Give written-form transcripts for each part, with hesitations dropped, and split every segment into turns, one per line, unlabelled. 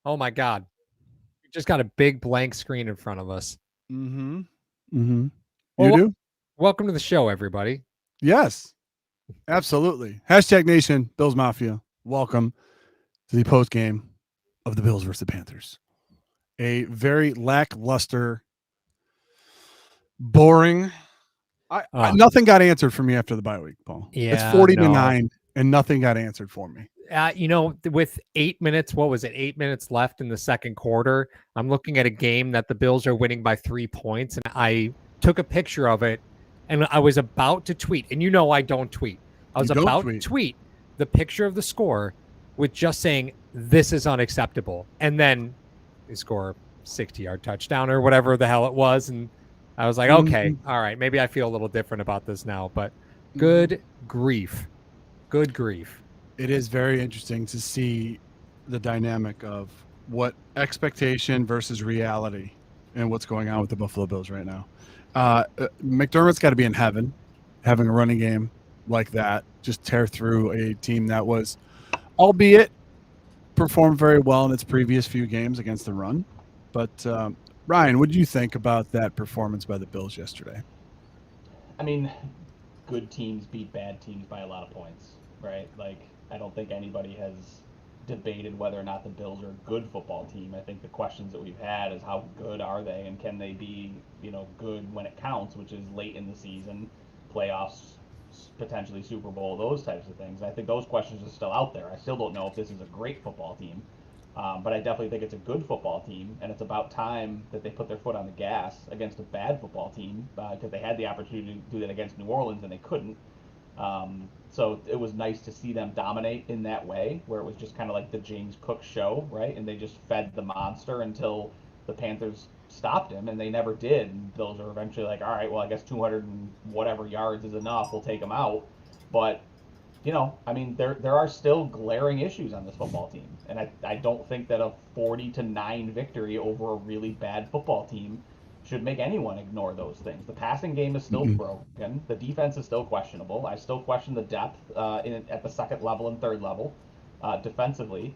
Oh my God. We just got a big blank screen in front of us.
Mm-hmm. Mm-hmm. You
Well,
do?
welcome to the show, everybody.
Yes, absolutely. Hashtag Nation, Bills Mafia. Welcome to the post game of the Bills versus the Panthers. A very lackluster, boring.
Uh,
Nothing got answered for me after the bye week, Paul. It's
yeah,
40 to
no.
9, and nothing got answered for me.
With 8 minutes, what was it? 8 minutes left in the second quarter. I'm looking at a game that the Bills are winning by 3 points, and I took a picture of it, and I was about to tweet. And I don't tweet. I
You
was
don't
about to
tweet.
tweet the picture of the score with just saying this is unacceptable, and then they score 60-yard touchdown or whatever the hell it was, and I was like, okay,
Mm-hmm.
all right, maybe I feel a little different about this now. But
Mm-hmm.
good grief, good grief.
It is very interesting to see the dynamic of what expectation versus reality and what's going on with the Buffalo Bills right now. McDermott's got to be in heaven having a running game like that, just tear through a team that was, albeit performed very well in its previous few games against the run. But Ryan, what did you think about that performance by the Bills yesterday?
I mean, good teams beat bad teams by a lot of points, right? Like, I don't think anybody has debated whether or not the Bills are a good football team. I think the questions that we've had is how good are they and can they be, good when it counts, which is late in the season, playoffs, potentially Super Bowl, those types of things. I think those questions are still out there. I still don't know if this is a great football team. But I definitely think it's a good football team, and it's about time that they put their foot on the gas against a bad football team because they had the opportunity to do that against New Orleans and they couldn't. So it was nice to see them dominate in that way, where it was just kind of like the James Cook show, right? And they just fed the monster until the Panthers stopped him, and they never did. And Bills are eventually like, all right, well, I guess 200 and whatever yards is enough. We'll take him out. But I mean, there are still glaring issues on this football team, and I don't think that a 40-9 victory over a really bad football team should make anyone ignore those things. The passing game is still
Mm-mm.
broken. The defense is still questionable. I still question the depth at the second level and third level defensively.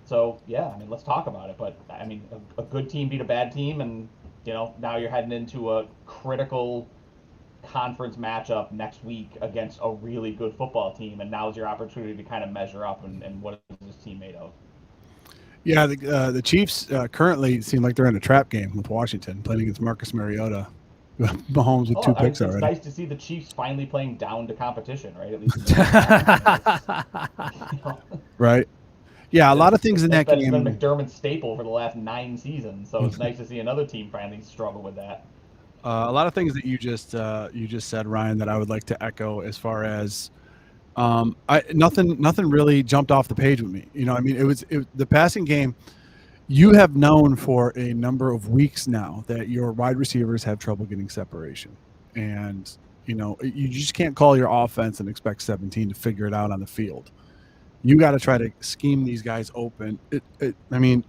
So yeah, I mean, let's talk about it. But I mean, a good team beat a bad team, and now you're heading into a critical conference matchup next week against a really good football team, and now's your opportunity to kind of measure up and what is this team made of?
Yeah, the Chiefs currently seem like they're in a trap game with Washington, playing against Marcus Mariota. Mahomes with
Oh,
two picks
it's
already.
nice to see the Chiefs finally playing down to competition, right? At least in the first half. I mean, it's you know,
Right. Yeah, a lot of things in
that's
that
been it's been
game.
McDermott's staple for the last 9 seasons. So it's nice to see another team finally struggle with that.
A lot of things that you just said, Ryan, that I would like to echo as far as I nothing really jumped off the page with me. I mean, the passing game. You have known for a number of weeks now that your wide receivers have trouble getting separation, and you just can't call your offense and expect 17 to figure it out on the field. You got to try to scheme these guys open. I mean,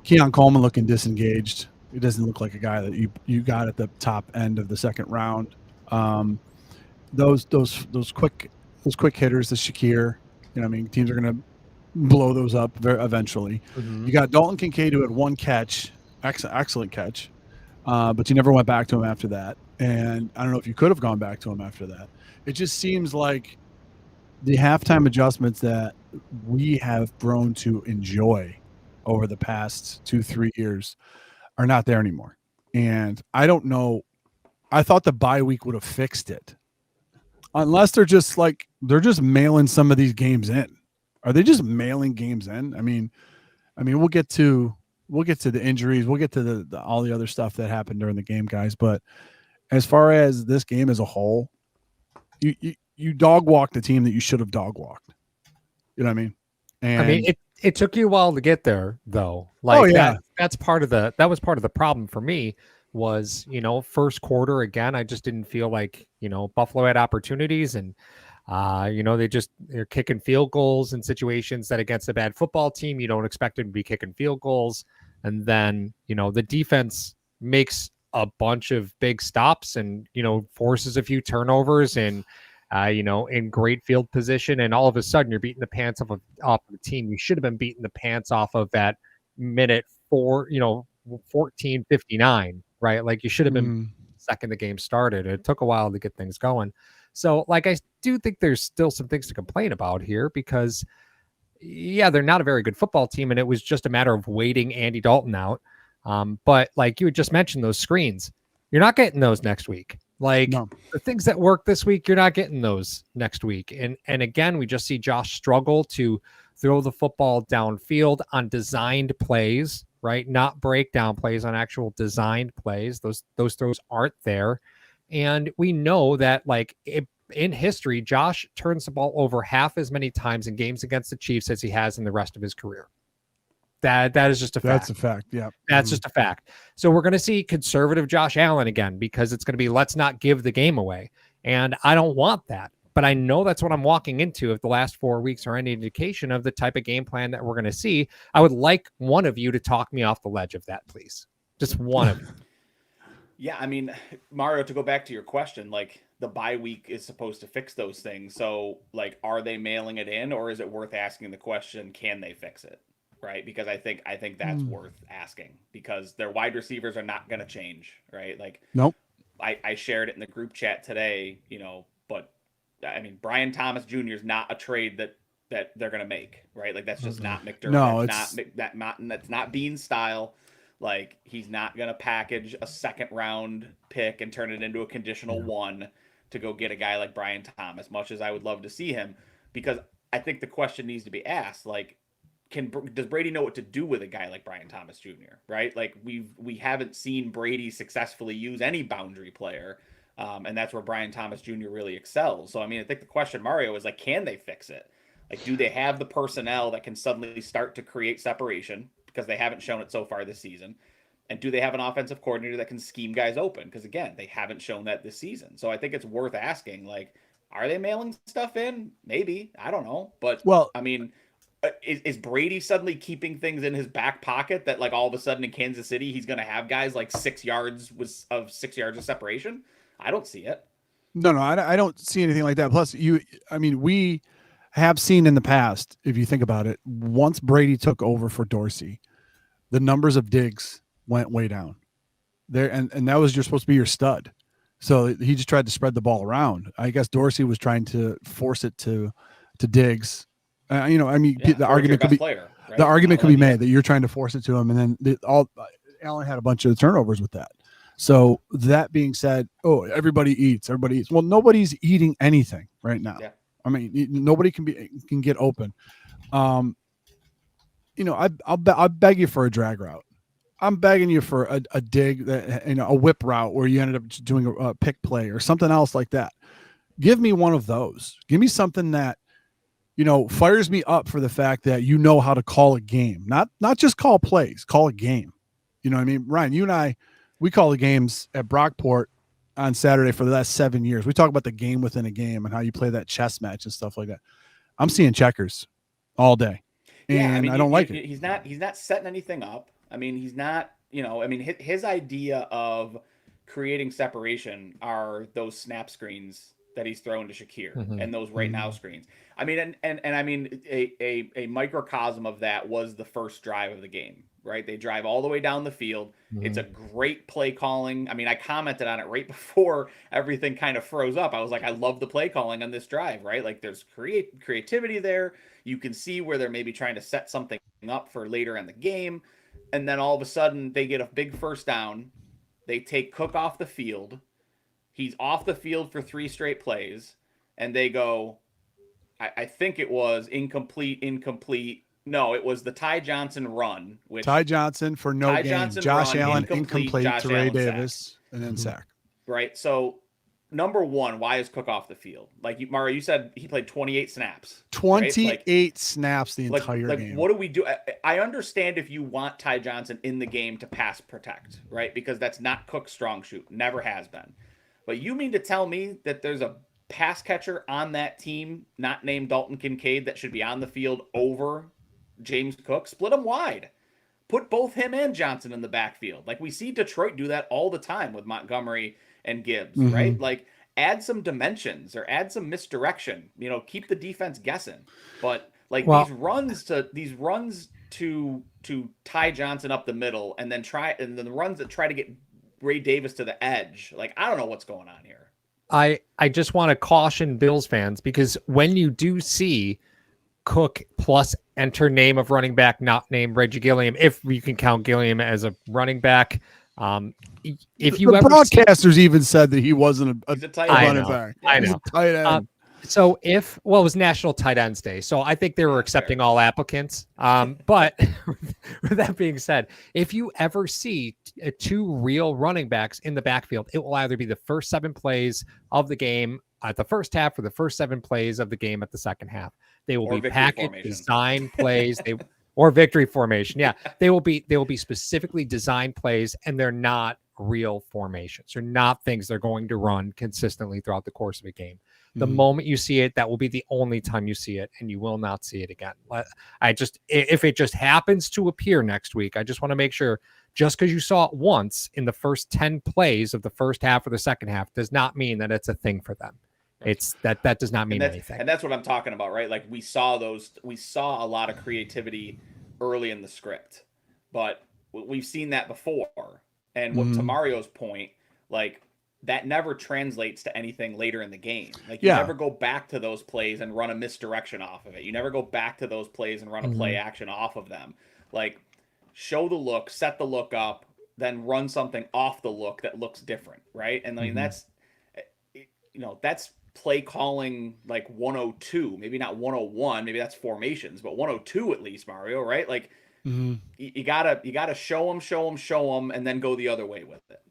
Keon Coleman looking disengaged. He doesn't look like a guy that you got at the top end of the second round. Um, those quick hitters, the Shakir. I mean, teams are going to blow those up eventually.
Mm-hmm.
You got Dalton Kincaid who had one catch, excellent catch, but you never went back to him after that. And I don't know if you could have gone back to him after that. It just seems like the halftime adjustments that we have grown to enjoy over the past 2-3 years are not there anymore. And I don't know. I thought the bye week would have fixed it, unless they're just mailing some of these games in. Are they just mailing games in? I mean, we'll get to the injuries, we'll get to the all the other stuff that happened during the game, guys. But as far as this game as a whole, you dog walked the team that you should have dog walked. You know what I mean?
I mean,
And
it took you a while to get there, though.
oh
Like
yeah,
that was part of the problem for me was, first quarter again, I just didn't feel like, Buffalo had opportunities and they're kicking field goals in situations that against a bad football team, you don't expect them to be kicking field goals. And then, the defense makes a bunch of big stops and, forces a few turnovers and in great field position, and all of a sudden you're beating the pants off of a team you should have been beating the pants off of at minute 14:59, right? Like you should have been
Mm.
second the game started. It took a while to get things going. So, like, I do think there's still some things to complain about here because, yeah, they're not a very good football team, and it was just a matter of waiting Andy Dalton out. But like you had just mentioned, those screens, you're not getting those next week. Like
No.
the things that work this week, you're not getting those next week. And again, we just see Josh struggle to throw the football downfield on designed plays, right? Not breakdown plays, on actual designed plays. Those throws aren't there. And we know that, like, in history, Josh turns the ball over half as many times in games against the Chiefs as he has in the rest of his career. That is just a fact.
That's a fact. Yeah.
That's just a fact. So we're going to see conservative Josh Allen again, because it's going to be, let's not give the game away. And I don't want that. But I know that's what I'm walking into if the last 4 weeks are any indication of the type of game plan that we're going to see. I would like one of you to talk me off the ledge of that, please. Just one of you.
Yeah, I mean, Mario, to go back to your question, like the bye week is supposed to fix those things. So, like, are they mailing it in, or is it worth asking the question, can they fix it? Right? Because I think that's worth asking, because their wide receivers are not going to change, right? Like,
Nope.
I shared it in the group chat today, but I mean, Brian Thomas Jr. is not a trade that they're going to make, right? Like, that's just not McDermott.
No,
that's not Bean's style. Like, he's not going to package a second round pick and turn it into a conditional one to go get a guy like Brian Thomas, much as I would love to see him, because I think the question needs to be asked, like, does Brady know what to do with a guy like Brian Thomas Jr., right? Like, we haven't seen Brady successfully use any boundary player, and that's where Brian Thomas Jr. really excels. So, I mean, I think the question, Mario, is, like, can they fix it? Like, do they have the personnel that can suddenly start to create separation? Because they haven't shown it so far this season. And do they have an offensive coordinator that can scheme guys open? Because, again, they haven't shown that this season. So I think it's worth asking, like, are they mailing stuff in? Maybe. I don't know. But,
well,
I mean, is Brady suddenly keeping things in his back pocket that, like, all of a sudden in Kansas City he's going to have guys like 6 yards of separation? I don't see it.
No, I don't see anything like that. Plus, we have seen in the past, if you think about it, once Brady took over for Dorsey, the numbers of digs went way down there. And that was supposed to be your stud. So he just tried to spread the ball around. I guess Dorsey was trying to force it to Diggs. The argument could be player, right? The argument could be made that you're trying to force it to him. And then Allen had a bunch of turnovers with that. So that being said, everybody eats. Well, nobody's eating anything right now. Yeah. I mean, nobody can get open. I'll beg you for a drag route. I'm begging you for a dig, that a whip route where you ended up doing a pick play or something else like that. Give me one of those. Give me something that fires me up for the fact that you know how to call a game, not just call plays, call a game. You know what I mean, Ryan? You and I, we call the games at Brockport on Saturday for the last 7 years. We talk about the game within a game and how you play that chess match and stuff like that. I'm seeing checkers all day, and I don't like it.
He's not setting anything up. I mean, he's not. His idea of creating separation are those snap screens that he's throwing to Shakir and those right now screens. I mean, and I mean, a microcosm of that was the first drive of the game. Right, they drive all the way down the field. It's a great play calling. I mean, I commented on it right before everything kind of froze up. I was like, I love the play calling on this drive. Right, like there's creativity there. You can see where they're maybe trying to set something up for later in the game, and then all of a sudden they get a big first down. They take Cook off the field. He's off the field for 3 straight plays, and they go, I think it was incomplete. No, it was the Ty Johnson run.
Ty Johnson for no gain. Josh Allen incomplete to Ray Davis, and then sack.
Right. So, number one, why is Cook off the field? Like, Mario, you said he played 28 snaps.
28 snaps the entire game.
What do we do? I understand if you want Ty Johnson in the game to pass protect, right? Because that's not Cook's strong suit. Never has been. But you mean to tell me that there's a pass catcher on that team not named Dalton Kincaid that should be on the field over James Cook? Split them wide. Put both him and Johnson in the backfield. Like we see Detroit do that all the time with Montgomery and Gibbs, right? Like, add some dimensions or add some misdirection. You know, keep the defense guessing. But like these runs to Ty Johnson up the middle, and then the runs that try to get Ray Davis to the edge. Like, I don't know what's going on here.
I just want to caution Bills fans, because when you do see Cook plus enter name of running back, not named Reggie Gilliam, if you can count Gilliam as a running back. If you
the
ever
broadcasters even said that he wasn't a
tight
running back.
I know.
He's a tight end.
So it was National Tight Ends Day, so I think they were accepting all applicants. But with that being said, if you ever see two real running backs in the backfield, it will either be the first 7 plays of the game at the first half or the first 7 plays of the game at the second half. They will be packaged, designed plays. Or victory formation. Yeah, they will be specifically designed plays, and they're not real formations. They're not things they're going to run consistently throughout the course of a game. The moment you see it, that will be the only time you see it, and you will not see it again. If it just happens to appear next week, I just want to make sure, just because you saw it once in the first 10 plays of the first half or the second half does not mean that it's a thing for them. It's that does not mean anything.
And that's what I'm talking about, right? Like we saw a lot of creativity early in the script, but we've seen that before. And to Mario's point, like that never translates to anything later in the game. Like you never go back to those plays and run a misdirection off of it. You never go back to those plays and run a play action off of them. Like show the look, set the look up, then run something off the look that looks different, right? And I mean that's play calling like 102, maybe not 101, maybe that's formations, but 102 at least, Mario, right? Like you gotta show them, and then go the other way with it.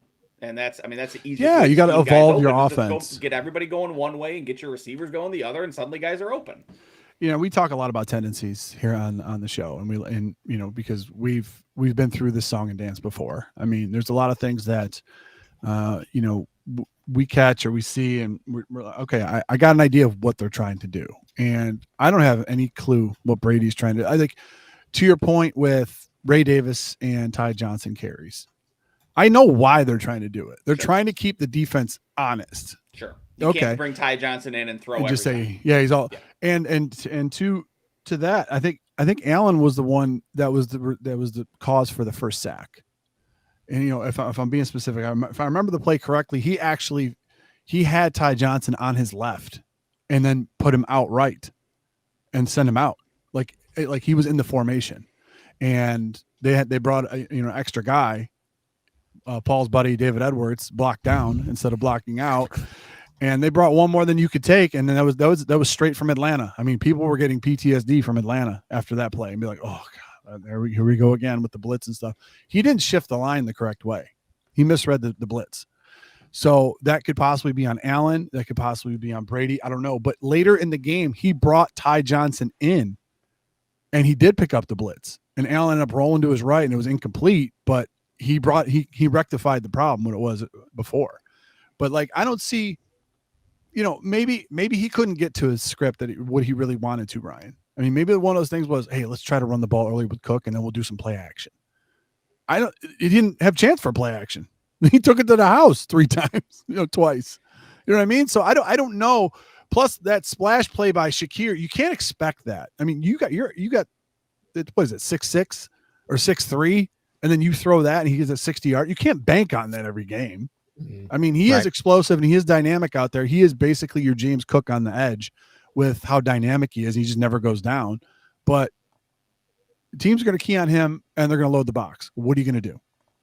And that's the easiest.
Yeah, you got to evolve your offense.
Get everybody going one way and get your receivers going the other, and suddenly guys are open.
You know, we talk a lot about tendencies here on the show, and because we've been through this song and dance before. I mean, there's a lot of things that we catch or we see, and we're like, okay, I got an idea of what they're trying to do, and I don't have any clue what Brady's trying to do. I think, to your point with Ray Davis and Ty Johnson carries, I know why they're trying to do it. They're trying to keep the defense honest.
Sure. You can't bring Ty Johnson in and throw
just say, yeah, he's all and to that, I think Allen was the one that was the cause for the first sack. And if I'm being specific, if I remember the play correctly, he had Ty Johnson on his left, and then put him out right, and send him out like he was in the formation, and they brought extra guy, Paul's buddy David Edwards, blocked down instead of blocking out, and they brought one more than you could take, and then that was straight from Atlanta. I mean, people were getting PTSD from Atlanta after that play and be like, oh God. Here we go again with the blitz and stuff. He didn't shift the line the correct way. He misread the blitz. So that could possibly be on Allen. That could possibly be on Brady. I don't know. But later in the game, he brought Ty Johnson in, and he did pick up the blitz. And Allen ended up rolling to his right, and it was incomplete. But he rectified the problem when it was before. But like, I don't see, maybe he couldn't get to his script what he really wanted to, Ryan. I mean, maybe one of those things was, hey, let's try to run the ball early with Cook, and then we'll do some play action. He didn't have chance for play action. He took it to the house 3 times, twice. You know what I mean? So I don't know. Plus that splash play by Shakir, you can't expect that. I mean, you got what is it, 6'6" or 6'3", and then you throw that and he gets a 60-yard. You can't bank on that every game. I mean, he is explosive and he is dynamic out there. He is basically your James Cook on the edge with how dynamic he is. He just never goes down. But teams are going to key on him, and they're going to load the box. What are you going to do?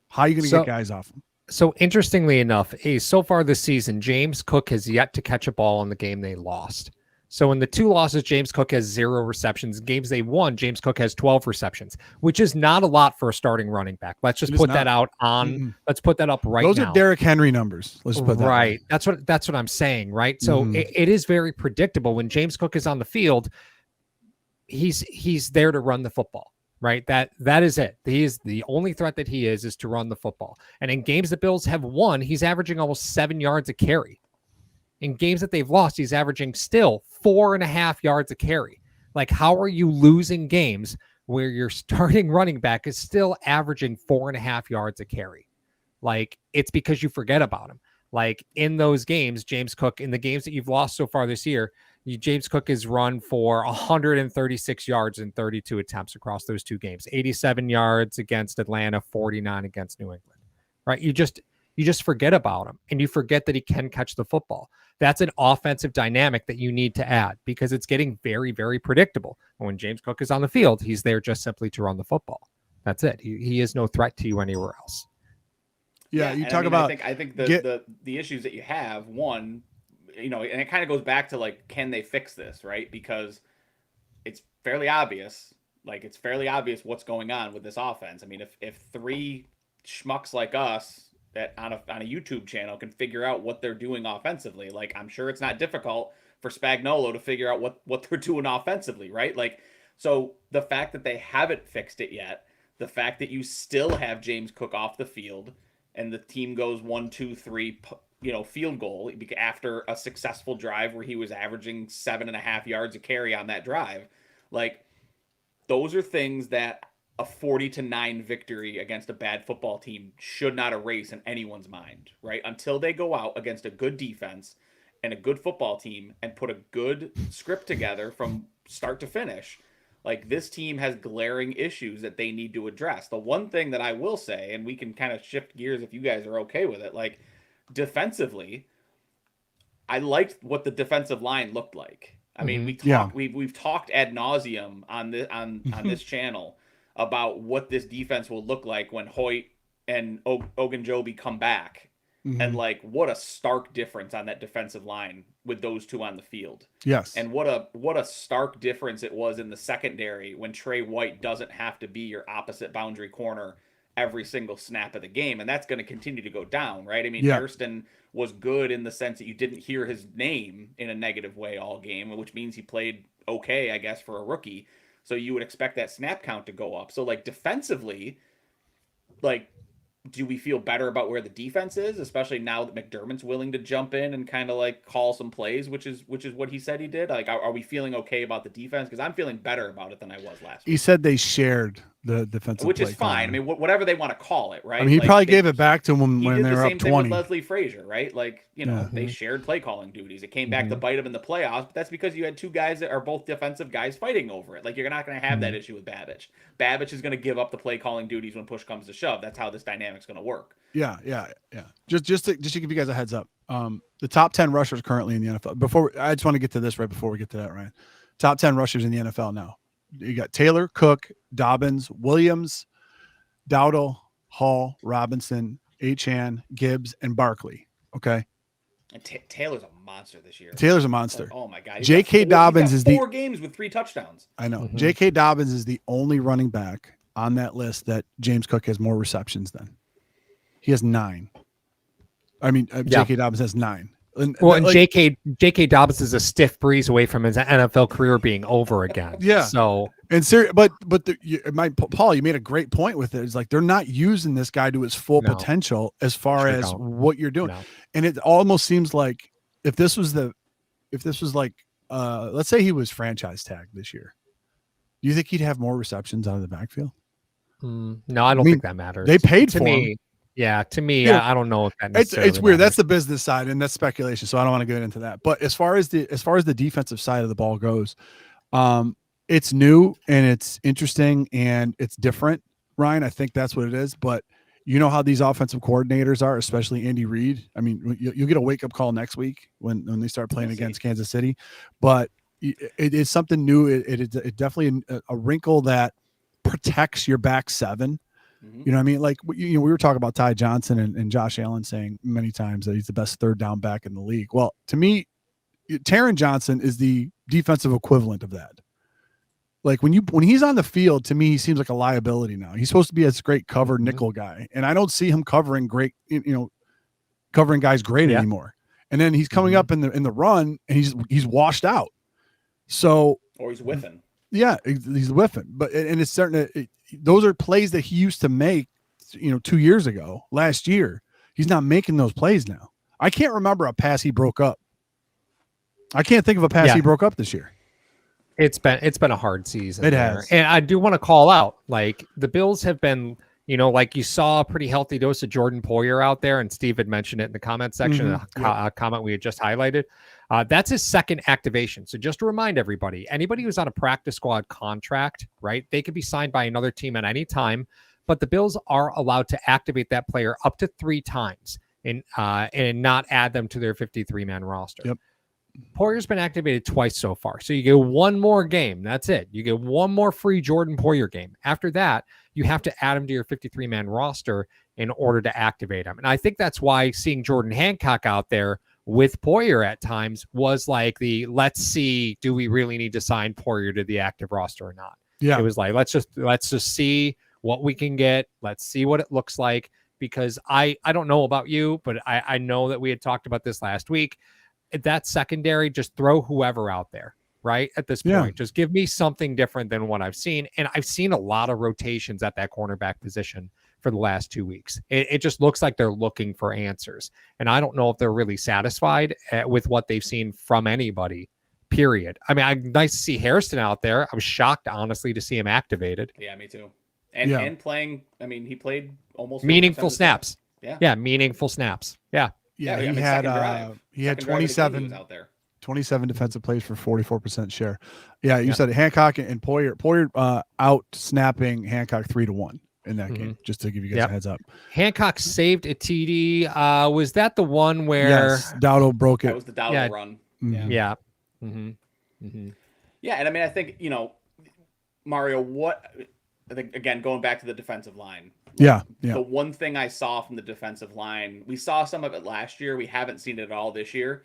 How are you going to get guys off him?
So interestingly enough, so far this season, James Cook has yet to catch a ball in the game they lost. So in the 2 losses, James Cook has 0 receptions. Games they won, James Cook has 12 receptions, which is not a lot for a starting running back. Let's just put that out on. Let's put that up right now.
Those are Derrick Henry numbers. Let's put that
right. That's what I'm saying. Right. So it is very predictable when James Cook is on the field. He's there to run the football. Right. That is it. He is the only threat that he is to run the football. And in games the Bills have won, he's averaging almost 7 yards a carry. In games that they've lost, he's averaging still 4.5 yards a carry. Like, how are you losing games where your starting running back is still averaging 4.5 yards a carry? Like, it's because you forget about him. like in those games, James Cook, in the games that you've lost so far this year, James Cook has run for 136 yards in 32 attempts across those two games, 87 yards against Atlanta, 49 against New England, right? You just forget about him, and you forget that he can catch the football. That's an offensive dynamic that you need to add, because it's getting very, very predictable. And when James Cook is on the field, he's there just simply to run the football. That's it. He is no threat to you anywhere else.
Yeah, you talk about.
I think the issues that you have, one, and it kind of goes back to like, can they fix this, right? Because it's fairly obvious. Like, it's fairly obvious what's going on with this offense. I mean, if three schmucks like us that on a YouTube channel can figure out what they're doing offensively, like, I'm sure it's not difficult for Spagnuolo to figure out what they're doing offensively, right? Like, so the fact that they haven't fixed it yet, the fact that you still have James Cook off the field, and the team goes 1-2-3, field goal after a successful drive where he was averaging 7.5 yards a carry on that drive. Like, those are things that a 40-9 victory against a bad football team should not erase in anyone's mind, right? Until they go out against a good defense and a good football team and put a good script together from start to finish. Like, this team has glaring issues that they need to address. The one thing that I will say, and we can kind of shift gears if you guys are okay with it, like, defensively, I liked what the defensive line looked like. I mean, we've talked ad nauseum on this channel about what this defense will look like when Hoyt and Ogunjobi come back. And like, what a stark difference on that defensive line with those two on the field.
Yes.
And what a stark difference it was in the secondary when Trey White doesn't have to be your opposite boundary corner every single snap of the game. And that's going to continue to go down, right? I mean, Hairston was good in the sense that you didn't hear his name in a negative way all game, which means he played okay, I guess, for a rookie. So you would expect that snap count to go up. So like, defensively, like, do we feel better about where the defense is, especially now that McDermott's willing to jump in and kind of like call some plays, which is what he said he did? Like, are we feeling okay about the defense? Because I'm feeling better about it than I was last week.
He said they shared the defensive,
which is fine. I mean, whatever they want to call it, right?
I mean, he probably gave it back to him when they were up 20. He did the same thing with Leslie
Frazier, right? Like, they shared play calling duties. It came back to bite him in the playoffs, but that's because you had two guys that are both defensive guys fighting over it. Like, you're not going to have that issue with Babich. Babich is going to give up the play calling duties when push comes to shove. That's how this dynamic's going to work.
Yeah. Just to give you guys a heads up, the top 10 rushers currently in the NFL. I just want to get to this right before we get to that, Ryan. Top 10 rushers in the NFL now. You got Taylor, Cook, Dobbins, Williams, Dowdle, Hall, Robinson, Achane, Gibbs, and Barkley. Okay.
And Taylor's a monster this year.
Taylor's a monster.
Like, oh my God.
J.K. Dobbins is
four games with 3 touchdowns.
I know. J.K. Dobbins is the only running back on that list that James Cook has more receptions than. He has 9. I mean, J.K. Dobbins has 9.
And J.K. Dobbins is a stiff breeze away from his NFL career being over again.
Yeah.
So,
Paul, you made a great point with it. It's like they're not using this guy to his full potential as far as what you're doing, and it almost seems like if this was like, let's say he was franchise tagged this year, do you think he'd have more receptions out of the backfield?
No, I don't think that matters.
They paid for him.
Yeah, to me, I don't know if that necessarily
it's weird.
matters.
That's the business side, and that's speculation. So I don't want to get into that. But as far as the defensive side of the ball goes, it's new and it's interesting and it's different. Ryan, I think that's what it is. But you know how these offensive coordinators are, especially Andy Reid. I mean, you'll get a wake up call next week when they start playing against Kansas City. But it is something new. It definitely a wrinkle that protects your back seven. You know what I mean? Like, we were talking about Ty Johnson and Josh Allen saying many times that he's the best third down back in the league. Well, to me, Taron Johnson is the defensive equivalent of that. Like when he's on the field, to me, he seems like a liability now. He's supposed to be a great cover nickel guy. And I don't see him covering covering guys great anymore. And then he's coming up in the run and he's washed out. So,
or he's whiffing.
Yeah, he's whiffing. But it's starting to, those are plays that he used to make, 2 years ago, last year. He's not making those plays now. I can't remember a pass he broke up. I can't think of a pass he broke up this year.
It's been a hard season.
It has.
And I do want to call out, like, the Bills have been like you saw a pretty healthy dose of Jordan Poyer out there, and Steve had mentioned it in the comment section, a comment we had just highlighted. That's his second activation. So just to remind everybody, anybody who's on a practice squad contract, right, they could be signed by another team at any time, but the Bills are allowed to activate that player up to 3 times and not add them to their 53-man roster.
Yep.
Poyer's been activated twice so far. So you get one more game. That's it. You get one more free Jordan Poyer game. After that, you have to add him to your 53-man roster in order to activate him. And I think that's why seeing Jordan Hancock out there with Poyer at times was like let's see, do we really need to sign Poyer to the active roster or not?
Yeah.
It was like, let's just see what we can get. Let's see what it looks like. Because I don't know about you, but I know that we had talked about this last week. That secondary, just throw whoever out there, right? At this point, just give me something different than what I've seen. And I've seen a lot of rotations at that cornerback position for the last 2 weeks. It just looks like they're looking for answers. And I don't know if they're really satisfied with what they've seen from anybody, period. I mean, nice to see Hairston out there. I was shocked, honestly, to see him activated.
Yeah, me too. And playing, I mean, he played almost
meaningful snaps.
Yeah,
meaningful snaps. Yeah.
Yeah,
he
had 27
out there.
27 defensive plays for 44% share. Yeah, you said Hancock and Poyer out snapping Hancock 3-1 in that game, just to give you guys a heads up.
Hancock saved a TD. Was that the one where
Dowdle broke it?
That was the Dowdle run.
Yeah.
Yeah, and I mean, I think, Mario, I think, again, going back to the defensive line. The one thing I saw from the defensive line, we saw some of it last year. We haven't seen it at all this year.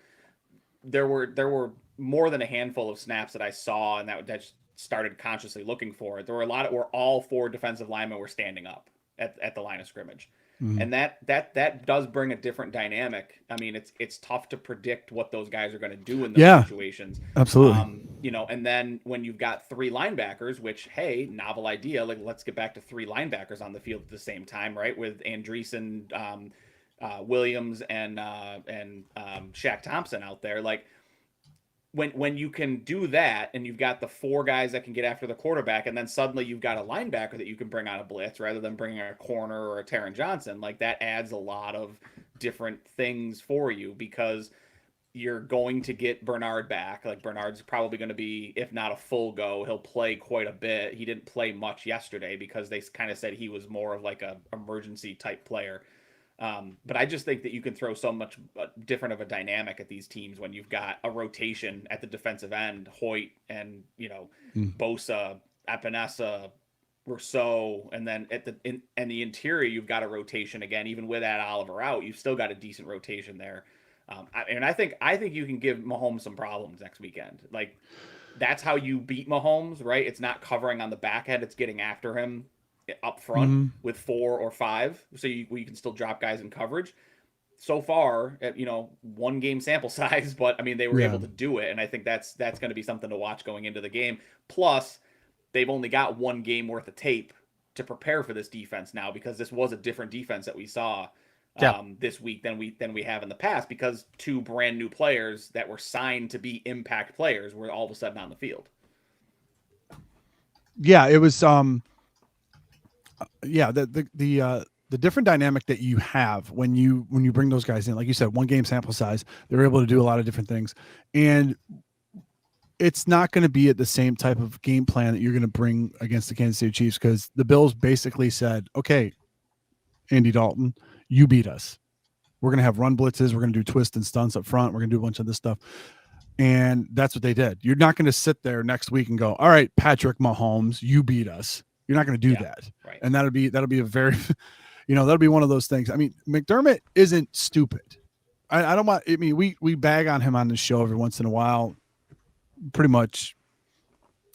There were more than a handful of snaps that I saw and that started consciously looking for it. There were a lot where all 4 defensive linemen were standing up at the line of scrimmage. And that does bring a different dynamic. I mean, it's tough to predict what those guys are going to do in those situations.
Absolutely.
And then when you've got 3 linebackers, which, hey, novel idea, like let's get back to 3 linebackers on the field at the same time, right? With Andreessen, Williams, and Shaq Thompson out there, like. When you can do that and you've got the 4 guys that can get after the quarterback, and then suddenly you've got a linebacker that you can bring on a blitz rather than bringing a corner or a Taron Johnson, like that adds a lot of different things for you because you're going to get Bernard back. Like Bernard's probably going to be, if not a full go, he'll play quite a bit. He didn't play much yesterday because they kind of said he was more of like a emergency type player. But I just think that you can throw so much different of a dynamic at these teams when you've got a rotation at the defensive end, Hoyt and, Bosa, Epinesa, Rousseau, and then and the interior, you've got a rotation again, even with that Oliver out, you've still got a decent rotation there. And I think you can give Mahomes some problems next weekend. Like that's how you beat Mahomes, right? It's not covering on the back end. It's getting after him up front with 4 or 5, so you can still drop guys in coverage. So far, 1 game sample size, but I mean they were able to do it, and I think that's going to be something to watch going into the game. Plus, they've only got 1 game worth of tape to prepare for this defense now because this was a different defense that we saw this week than we have in the past because 2 brand new players that were signed to be impact players were all of a sudden on the field.
Yeah, it was. The different dynamic that you have when you bring those guys in, like you said, 1 game sample size, they're able to do a lot of different things, and it's not going to be at the same type of game plan that you're going to bring against the Kansas City Chiefs because the Bills basically said, okay, Andy Dalton, you beat us. We're going to have run blitzes. We're going to do twists and stunts up front. We're going to do a bunch of this stuff. And that's what they did. You're not going to sit there next week and go, all right, Patrick Mahomes, you beat us. You're not going to do that.
Right.
And that'll be a very, that'll be one of those things. I mean, McDermott isn't stupid. We bag on him on this show every once in a while, pretty much.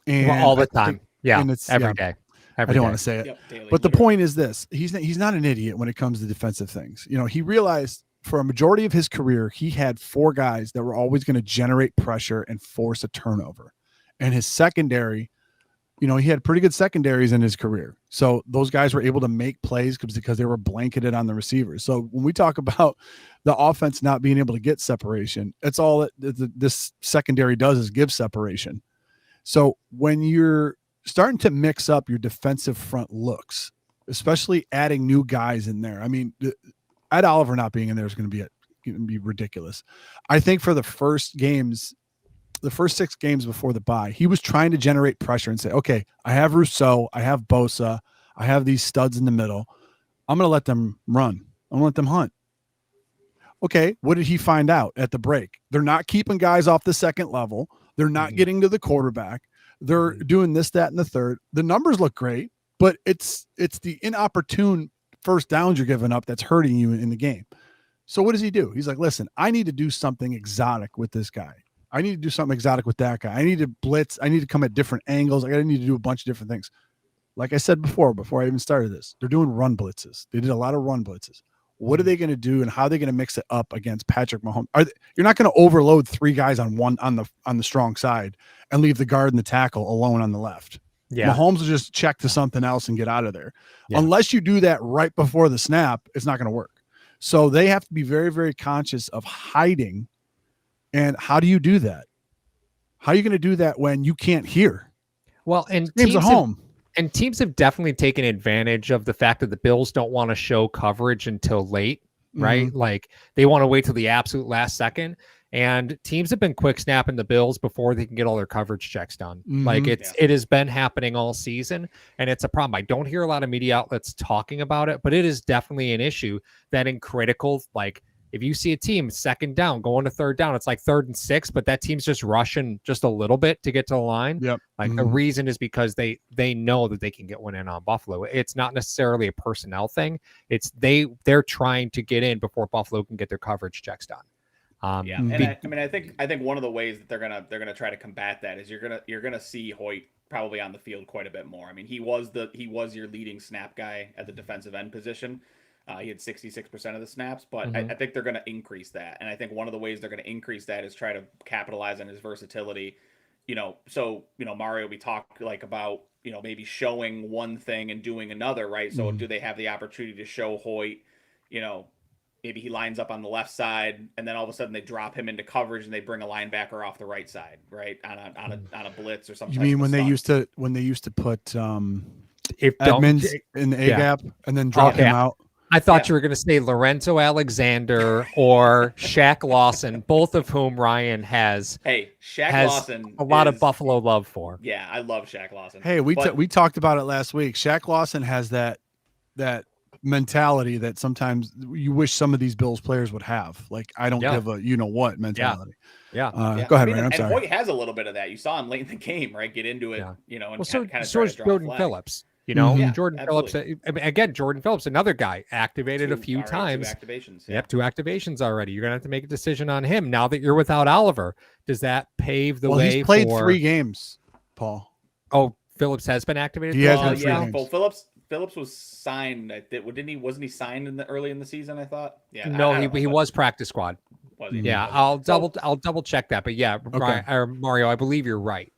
And
all the time. And
it's
every day.
I don't want to say it,
daily,
but the point is this: he's not an idiot when it comes to defensive things. He realized for a majority of his career, he had 4 guys that were always going to generate pressure and force a turnover, and his secondary. He had pretty good secondaries in his career. So those guys were able to make plays because they were blanketed on the receivers. So when we talk about the offense not being able to get separation, that's all that this secondary does is give separation. So when you're starting to mix up your defensive front looks especially adding new guys in there. I mean, Ed Oliver not being in there is going to be ridiculous. I think for the first 6 games before the bye, he was trying to generate pressure and say, okay, I have Rousseau, I have Bosa, I have these studs in the middle. I'm going to let them run. I'm going to let them hunt. Okay, what did he find out at the break? They're not keeping guys off the second level. They're not getting to the quarterback. They're doing this, that, and the third. The numbers look great, but it's the inopportune first downs you're giving up that's hurting you in the game. So what does he do? He's like, listen, I need to do something exotic with this guy. I need to do something exotic with that guy. I need to blitz. I need to come at different angles. I need to do a bunch of different things. Like I said before I even started this, they're doing run blitzes. They did a lot of run blitzes. What are they going to do, and how are they going to mix it up against Patrick Mahomes? You're not going to overload 3 guys on the strong side and leave the guard and the tackle alone on the left. Yeah. Mahomes will just check to something else and get out of there. Yeah. Unless you do that right before the snap, it's not going to work. So they have to be very, very conscious of hiding. And how do you do that? How are you going to do that when you can't hear?
Well, and
teams at home.
And teams have definitely taken advantage of the fact that the Bills don't want to show coverage until late, right? Like they want to wait till the absolute last second. And teams have been quick snapping the Bills before they can get all their coverage checks done. Like it has been happening all season, and it's a problem. I don't hear a lot of media outlets talking about it, but it is definitely an issue that in critical, like if you see a team second down going to third down, it's like 3rd and 6, but that team's just rushing just a little bit to get to the line.
Yep.
Like the reason is because they know that they can get one in on Buffalo. It's not necessarily a personnel thing. It's they're trying to get in before Buffalo can get their coverage checks done.
And I think one of the ways that they're gonna try to combat that is you're gonna see Hoyt probably on the field quite a bit more. I mean, he was your leading snap guy at the defensive end position. He had 66% of the snaps, but I think they're going to increase that. And I think one of the ways they're going to increase that is try to capitalize on his versatility. Mario, we talk like about, maybe showing one thing and doing another, right? So do they have the opportunity to show Hoyt, maybe he lines up on the left side and then all of a sudden they drop him into coverage and they bring a linebacker off the right side, right? On a blitz or something.
You mean when they used to put Edmonds in the A gap and then drop him out?
I thought you were going to say Lorenzo Alexander or Shaq Lawson, both of whom Ryan has.
Hey, Shaq Lawson
a lot of Buffalo love for.
Yeah, I love Shaq Lawson.
Hey, we talked about it last week. Shaq Lawson has that mentality that sometimes you wish some of these Bills players would have. Like, I don't give a what mentality.
Yeah.
Go ahead, Ryan. I'm sorry.
And Hoyt has a little bit of that. You saw him late in the game, right? Get into it, and
so
kind of
is Jordan Phillips. Jordan
absolutely.
Phillips, Jordan Phillips, another guy activated a few times.
2 activations.
Yep, 2 activations already. You're going to have to make a decision on him now that you're without Oliver. Does that pave the way?
He's played 3 games, Paul.
Oh, Phillips has been activated.
He has been 3 games.
Well, Phillips was signed. Wasn't he signed early in the season? I thought. Yeah.
No, he was practice squad.
Was he?
Yeah, I'll double check that. But yeah, okay. Mario, I believe you're right.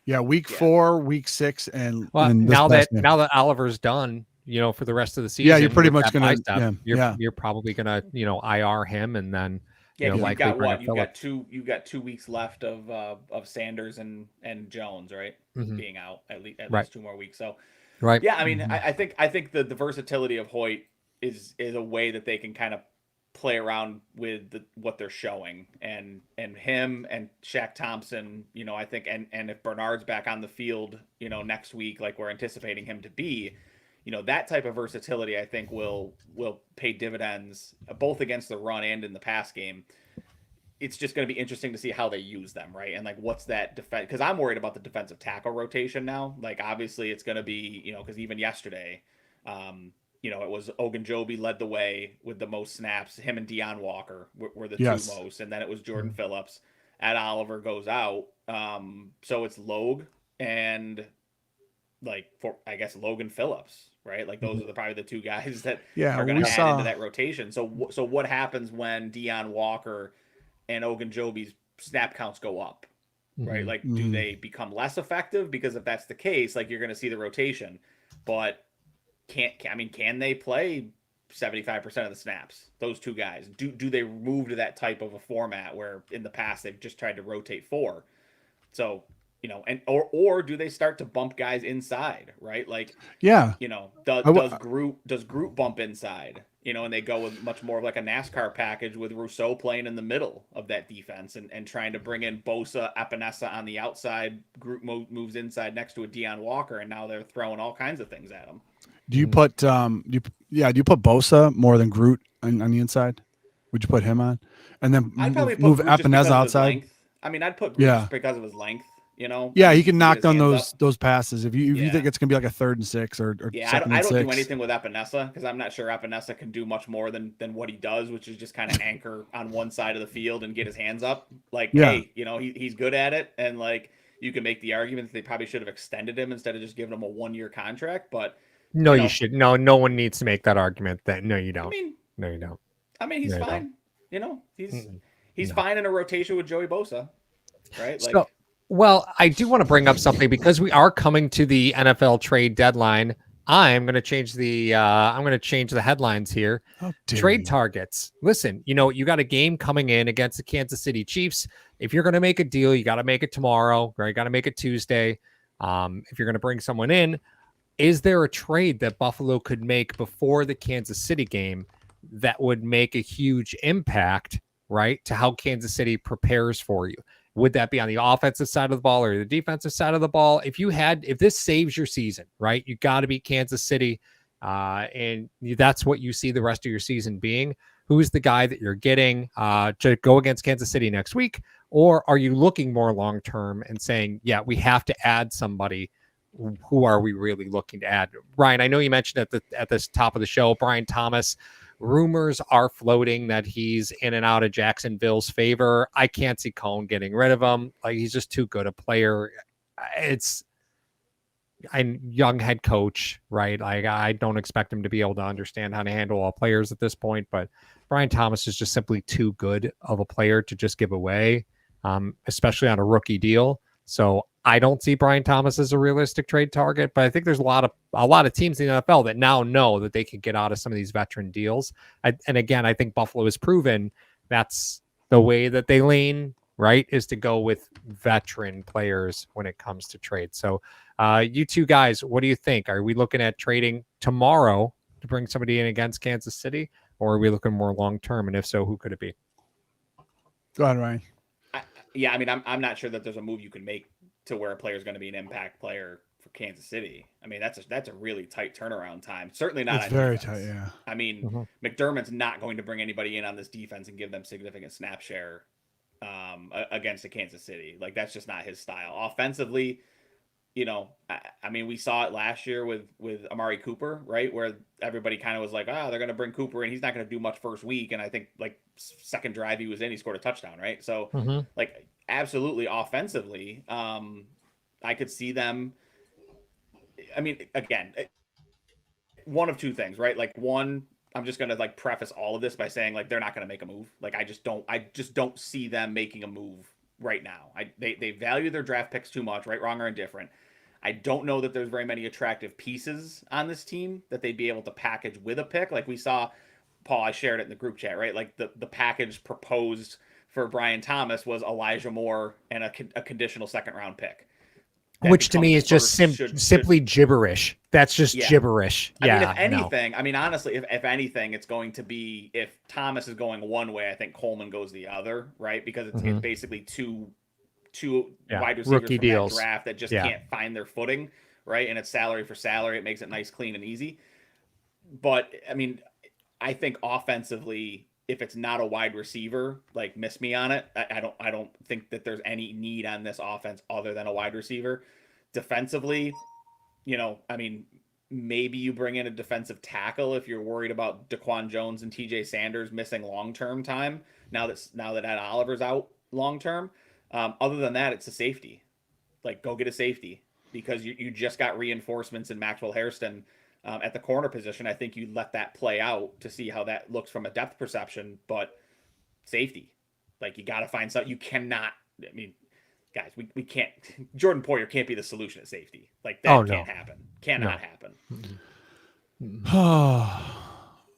Yeah, week 4, week 6, and
now that Oliver's done, for the rest of the season.
Yeah, you're pretty much gonna.
You're probably gonna IR him, and then
you've got 2 weeks left of Sanders and Jones, right? Being out at least 2 more weeks. So
right.
Yeah, I mean, I think the versatility of Hoyt is a way that they can kind of play around with what they're showing, and him and Shaq Thompson, I think, and if Bernard's back on the field, next week, like we're anticipating him to be, that type of versatility, I think will pay dividends both against the run and in the pass game. It's just going to be interesting to see how they use them, right? And like, what's that defense? Because I'm worried about the defensive tackle rotation now. Like, obviously, it's going to be, because even yesterday, it was Ogunjobi led the way with the most snaps. Him and Deion Walker were the 2 most, and then it was Jordan Phillips. Ed Oliver goes out, so it's Logue and Logan Phillips, right? Like those are probably the 2 guys that are going to add into that rotation. So what happens when Deion Walker and Ogunjobi's snap counts go up, right? Like, do they become less effective? Because if that's the case, like you're going to see the rotation, but can they play 75% of the snaps? Those 2 guys, do they move to that type of a format where in the past they've just tried to rotate 4? So or do they start to bump guys inside, right? Like,
Yeah.
does Groot bump inside? And they go with much more of like a NASCAR package with Rousseau playing in the middle of that defense and trying to bring in Bosa, Epinesa on the outside. Groot moves inside next to a Deion Walker, and now they're throwing all kinds of things at him.
Do you put do you put Bosa more than Groot on the inside? Would you put him on, and then
I'd probably put
move
Groot just because
Epinesa
of his
outside?
length. I mean, I'd put Groot just because of his length.
Yeah, he
can
can knock down those passes. If you think it's gonna be like a 3rd and 6 or second
I
and
don't
6.
do anything with Epinesa because I'm not sure Epinesa can do much more than what he does, which is just kind of anchor on one side of the field and get his hands up. Like, hey, he's good at it, and like you can make the argument that they probably should have extended him instead of just giving him a 1-year contract. But
no, you should. No one needs to make that argument. That no, you don't. No, you don't.
I mean, he's fine. He's fine in a rotation with Joey Bosa, right? Like.
So, well, I do want to bring up something because we are coming to the NFL trade deadline. I'm going to change the headlines here. Trade targets. Listen, you got a game coming in against the Kansas City Chiefs. If you're going to make a deal, you got to make it tomorrow, right? Got to make it Tuesday. If you're going to bring someone in, is there a trade that Buffalo could make before the Kansas City game that would make a huge impact, right, to how Kansas City prepares for you? Would that be on the offensive side of the ball or the defensive side of the ball? If this saves your season, right, you got to beat Kansas City, and that's what you see the rest of your season being. Who's the guy that you're getting to go against Kansas City next week? Or are you looking more long-term and saying, yeah, we have to add somebody? Who are we really looking to add? Ryan, I know you mentioned at this top of the show, Brian Thomas. Rumors are floating that he's in and out of Jacksonville's favor. I can't see Cohen getting rid of him. Like, he's just too good a player. I'm young head coach, right? Like, I don't expect him to be able to understand how to handle all players at this point, but Brian Thomas is just simply too good of a player to just give away, especially on a rookie deal. So I don't see Brian Thomas as a realistic trade target, but I think there's a lot of teams in the NFL that now know that they can get out of some of these veteran deals. And again, I think Buffalo has proven that's the way that they lean, right, is to go with veteran players when it comes to trade. So you two guys, what do you think? Are we looking at trading tomorrow to bring somebody in against Kansas City, or are we looking more long-term? And if so, who could it be?
Go ahead, Ryan.
I mean, I'm not sure that there's a move you can make to where a player is going to be an impact player for Kansas City. I mean, that's a really tight turnaround time. Certainly not.
It's very tight. Yeah.
I mean, McDermott's not going to bring anybody in on this defense and give them significant snap share against the Kansas City. Like, that's just not his style. Offensively, I mean, we saw it last year with Amari Cooper, right, where everybody kind of was like, they're going to bring Cooper in. He's not going to do much first week, and I think like second drive he was in, he scored a touchdown, right? So like, absolutely offensively, I could see them. I mean, again, one of two things, right? Like, one, I'm just going to like preface all of this by saying like they're not going to make a move. Like, I just don't see them making a move right now. They value their draft picks too much, right, wrong, or indifferent. I don't know that there's very many attractive pieces on this team that they'd be able to package with a pick. Like we saw, Paul, I shared it in the group chat, right? Like the package proposed for Brian Thomas was Elijah Moore and a conditional second round pick.
Which to me is just simply gibberish. That's just gibberish. Yeah.
I mean, if anything, I mean, honestly, if anything, it's going to be, if Thomas is going one way, I think Coleman goes the other, right? Because it's basically two wide receivers
rookie
from
deals.
That draft that just can't find their footing, right? And it's salary for salary. It makes it nice, clean, and easy. But I mean, I think offensively, if it's not a wide receiver, like, miss me on it. I don't think that there's any need on this offense other than a wide receiver. Defensively, I mean, maybe you bring in a defensive tackle if you're worried about Daquan Jones and TJ Sanders missing long-term time. Now that Ed Oliver's out long-term. Other than that, it's a safety. Like, go get a safety because you just got reinforcements in Maxwell Hairston at the corner position. I think you let that play out to see how that looks from a depth perception, but safety, like, you got to find something. You cannot, I mean, guys, we can't, Jordan Poyer can't be the solution at safety. Like, that can't happen. Cannot happen.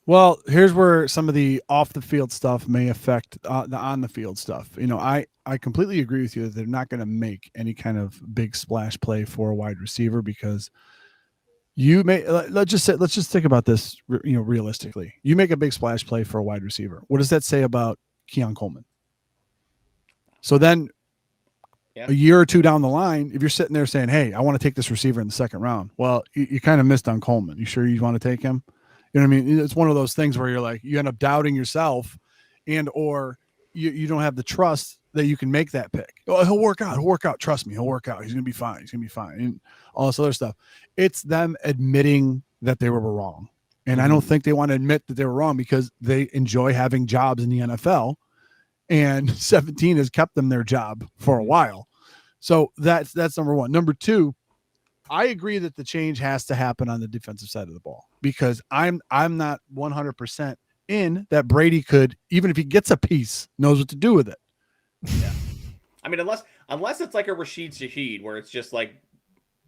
Well, here's where some of the off the field stuff may affect the on the field stuff. I completely agree with you that they're not going to make any kind of big splash play for a wide receiver because you may let's just think about this. Realistically, you make a big splash play for a wide receiver. What does that say about Keon Coleman? So then, a year or two down the line, if you're sitting there saying, "Hey, I want to take this receiver in the second round," well, you kind of missed on Coleman. You sure you want to take him? You know what I mean? It's one of those things where you're like, you end up doubting yourself, or you don't have the trust that you can make that pick. Oh, he'll work out. He'll work out. Trust me, he'll work out. He's gonna be fine. He's gonna be fine. And all this other stuff. It's them admitting that they were wrong, and I don't think they want to admit that they were wrong because they enjoy having jobs in the NFL, and 17 has kept them their job for a while. So that's number one. Number two, I agree that the change has to happen on the defensive side of the ball because I'm not 100% in that Brady could, even if he gets a piece, knows what to do with it.
Yeah. I mean, unless it's like a Rashid Shaheed where it's just like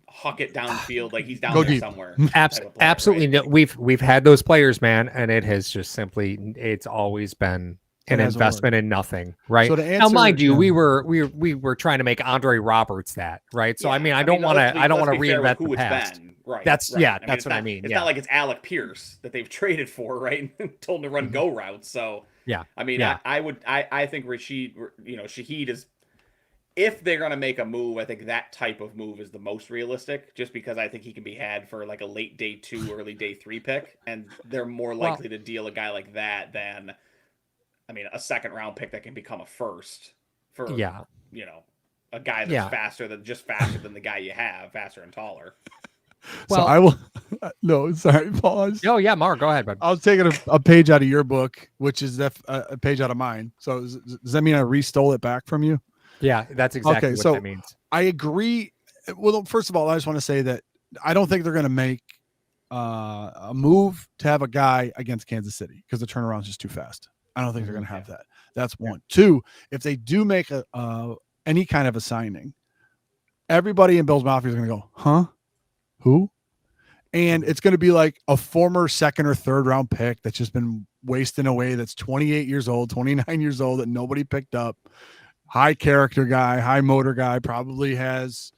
huck it downfield, like he's down there somewhere.
Absolutely. Right? No, we've had those players, man, and it has just simply, it's always been an investment in nothing, right? So now, mind you, we were trying to make Andre Roberts that, right? So I mean, I don't want to reinvent the past.
Right.
That's right. That's what I mean.
It's not like it's Alec Pierce that they've traded for, right? Told him to run go routes. So
yeah,
I mean, I think Rashid, Shaheed is. If they're going to make a move, I think that type of move is the most realistic, just because I think he can be had for like a late day 2, early day 3 pick, and they're more likely to deal a guy like that than, I mean, a second round pick that can become a first for, a guy that's faster than the guy you have, faster and taller.
Well, so I will. No, sorry, pause.
Oh yeah, Mark, go ahead, bud.
I was taking a page out of your book, which is a page out of mine. So does that mean I re-stole it back from you?
Yeah, that's exactly what that means.
I agree. Well, first of all, I just want to say that I don't think they're going to make a move to have a guy against Kansas City because the turnaround is just too fast. I don't think they're going to have that. That's one. Two, if they do make any kind of a signing, everybody in Bills Mafia is going to go, huh? Who? And it's going to be like a former second or third round pick that's just been wasting away. That's 28 years old, 29 years old that nobody picked up. High character guy, high motor guy, probably has,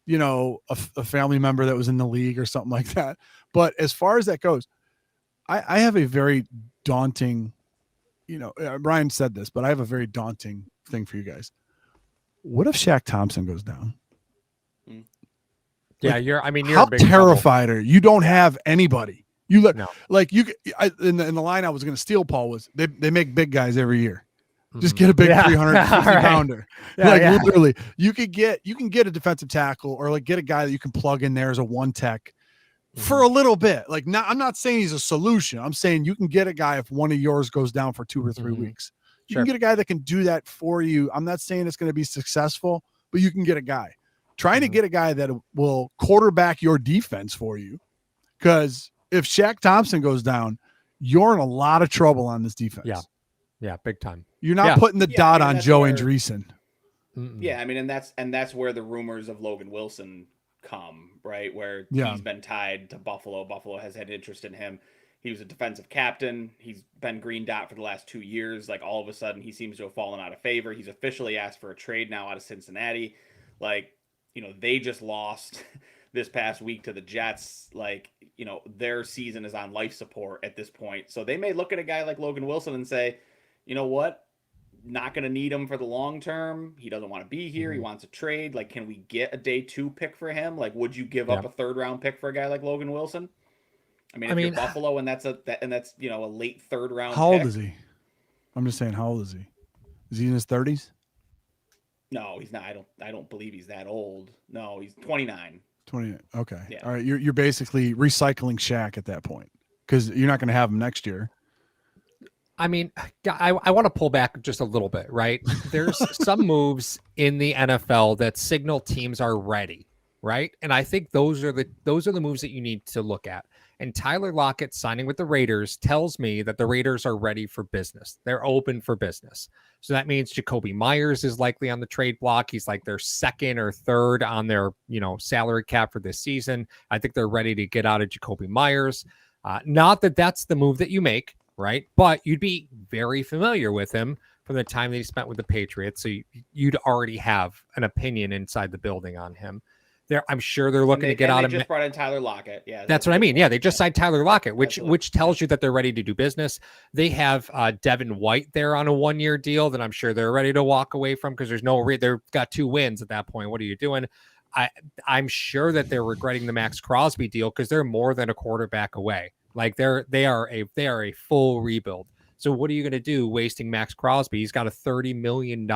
a family member that was in the league or something like that. But as far as that goes, I have a very daunting, Brian said this, but I have a very daunting thing for you guys. What if Shaq Thompson goes down?
Yeah,
like,
you're
how
a big
terrified are you? You don't have anybody. You look like you. In the line I was going to steal, Paul, was they make big guys every year. Just get a big 350 pounder. Literally, you can get a defensive tackle or like get a guy that you can plug in there as a one tech for a little bit. Like, I'm not saying he's a solution. I'm saying you can get a guy if one of yours goes down for 2 or 3 weeks. You can get a guy that can do that for you. I'm not saying it's going to be successful, but you can get a guy. Trying to get a guy that will quarterback your defense for you, because if Shaq Thompson goes down, you're in a lot of trouble on this defense.
Yeah, big time.
You're not putting the dot on Joe Andreessen.
Yeah, I mean, and that's where the rumors of Logan Wilson come, right? Where he's been tied to Buffalo. Buffalo has had interest in him. He was a defensive captain. He's been green dot for the last 2 years. Like, all of a sudden, he seems to have fallen out of favor. He's officially asked for a trade now out of Cincinnati. Like, they just lost this past week to the Jets. Like, their season is on life support at this point. So they may look at a guy like Logan Wilson and say, you know what? Not going to need him for the long term. He doesn't want to be here. He wants a trade. Like, can we get a day 2 pick for him? Like, would you give up a 3rd round pick for a guy like Logan Wilson? I mean, you're Buffalo and that's a late 3rd round.
How old is he? I'm just saying, how old is he? Is he in his 30s?
No, he's not. I don't believe he's that old. No, he's 29.
29. Okay.
Yeah.
All right. You're basically recycling Shaq at that point because you're not going to have him next year.
I mean, I want to pull back just a little bit, right? There's some moves in the NFL that signal teams are ready, right? And I think those are the moves that you need to look at. And Tyler Lockett signing with the Raiders tells me that the Raiders are ready for business. They're open for business. So that means Jacoby Myers is likely on the trade block. He's like their 2nd or 3rd on their, salary cap for this season. I think they're ready to get out of Jacoby Myers. Not that that's the move that you make, right? But you'd be very familiar with him from the time that he spent with the Patriots, so you'd already have an opinion inside the building on him. I'm sure they're looking to get out of.
They just brought in Tyler Lockett. Yeah,
that's what I mean. Yeah, they just signed Tyler Lockett, which tells you that they're ready to do business. They have Devin White there on a 1-year deal that I'm sure they're ready to walk away from because there's no they've got 2 wins at that point. What are you doing? I'm sure that they're regretting the Max Crosby deal because they're more than a quarterback away. Like they are a full rebuild. So what are you going to do wasting Max Crosby? He's got a $30 million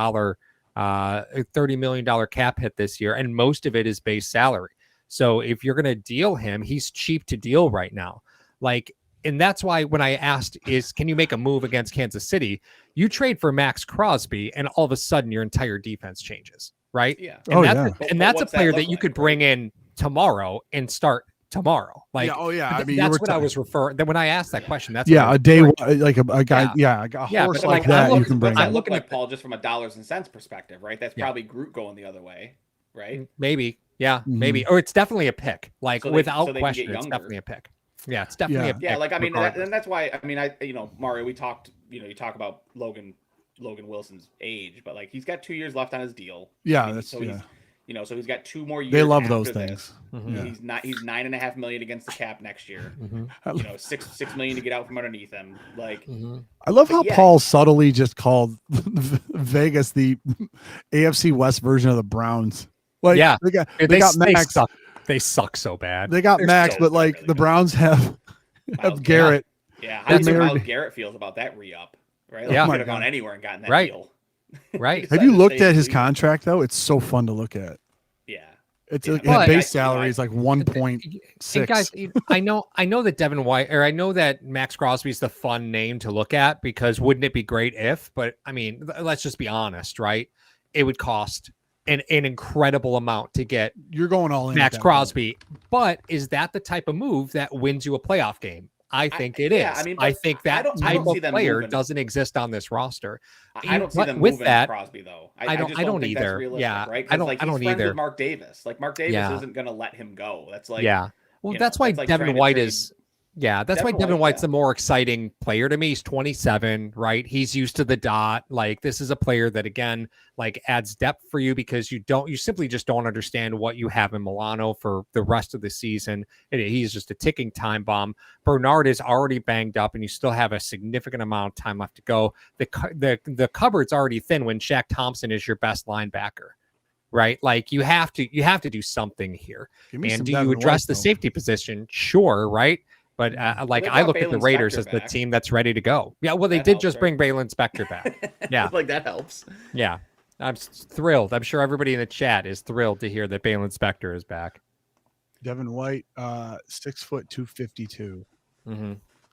cap hit this year, and most of it is base salary. So if you're going to deal him, he's cheap to deal right now. Like, and that's why when I asked can you make a move against Kansas City, you trade for Max Crosby and all of a sudden your entire defense changes, right?
Yeah.
And that's a player that you could bring in tomorrow and start tomorrow. Like,
I mean,
that's what I was referring. That when I asked that question, that's
a day like a guy, a horse like that you can bring.
I'm looking at Paul just from a dollars and cents perspective, right? That's probably Groot going the other way, right?
Maybe, maybe, or it's definitely a pick. Like without question, it's definitely a pick. Yeah, it's definitely a pick.
Yeah, like I mean, and that's why I mean, Mario, we talked. You talk about Logan Wilson's age, but like he's got 2 years left on his deal.
Yeah,
I mean,
that's
so so he's got 2 more years.
They love those things.
He's $9.5 million against the cap next year. $6 million to get out from underneath him. Like,
I love how Paul subtly just called Vegas the AFC West version of the Browns. Like, they got Max.
They suck so bad.
They got Max, but like really the Browns have Garrett.
Yeah, how do you think Garrett feels about that re-up? Right? Like, he could have gone anywhere and gotten that deal.
Right.
Have you looked at his contract though? It's so fun to look at.
Yeah.
It's base salary is like 1.6.
Guys, I know that Devin White, or I know that Max Crosby is the fun name to look at because wouldn't it be great if? But I mean, let's just be honest, right? It would cost an incredible amount to get
you're going all in
Max Crosby. But is that the type of move that wins you a playoff game? I think it is. I mean, I think that type of player doesn't exist on this roster.
I don't see them with that Crosby though. I don't think
either.
Right?
I don't either.
With Mark Davis, like Mark Davis isn't going to let him go. That's like
Well, that's why Devin White is. Yeah, that's why Devin White's the more exciting player to me. He's 27, right? He's used to the dot. Like, this is a player that, again, like adds depth for you because you simply just don't understand what you have in Milano for the rest of the season. And he's just a ticking time bomb. Bernard is already banged up, and you still have a significant amount of time left to go. The cupboard's already thin when Shaq Thompson is your best linebacker. Right, like you have to do something here. And do you address the safety position? Sure, right. But I look at the Raiders as the team that's ready to go. Yeah, well, they did just bring Baylon Spector back. Yeah,
like that helps.
Yeah, I'm thrilled. I'm sure everybody in the chat is thrilled to hear that Baylon Spector is back.
Devin White, 6 foot 252.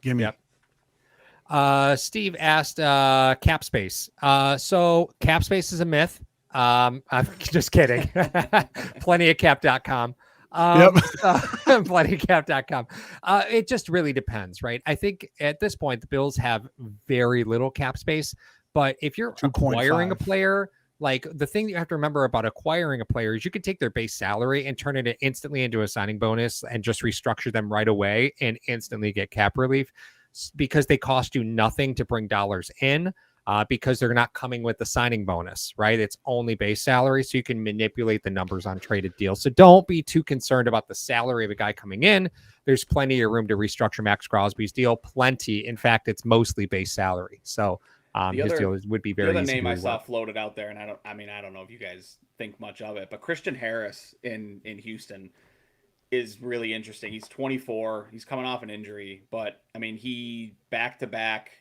Give me. Yep. Steve asked cap space. So cap space is a myth. I'm just kidding. Plentyofcap.com. Plentycap.com. It just really depends, right? I think at this point the Bills have very little cap space, but if you're acquiring a player, like the thing that you have to remember about acquiring a player is you could take their base salary and turn it instantly into a signing bonus and just restructure them right away and instantly get cap relief because they cost you nothing to bring dollars in. Because they're not coming with the signing bonus, right? It's only base salary, so you can manipulate the numbers on traded deals. So don't be too concerned about the salary of a guy coming in. There's plenty of room to restructure Max Crosby's deal. Plenty. In fact, it's mostly base salary. So his deal would be very easy.
The other name I saw floated out there, and I don't know if you guys think much of it, but Christian Harris in Houston is really interesting. He's 24. He's coming off an injury, but I mean, he back-to-back.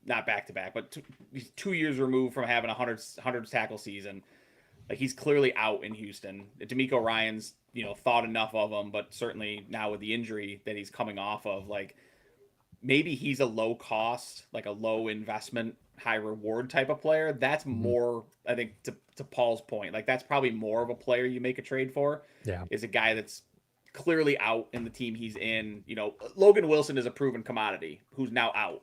Not back-to-back, but he's 2 years removed from having a 100 tackle season. Like, he's clearly out in Houston. DeMeco Ryans, thought enough of him, but certainly now with the injury that he's coming off of, like, maybe he's a low cost, like a low investment, high reward type of player. That's more, I think, to Paul's point. Like, that's probably more of a player you make a trade for.
Yeah.
Is a guy that's clearly out in the team he's in. Logan Wilson is a proven commodity who's now out.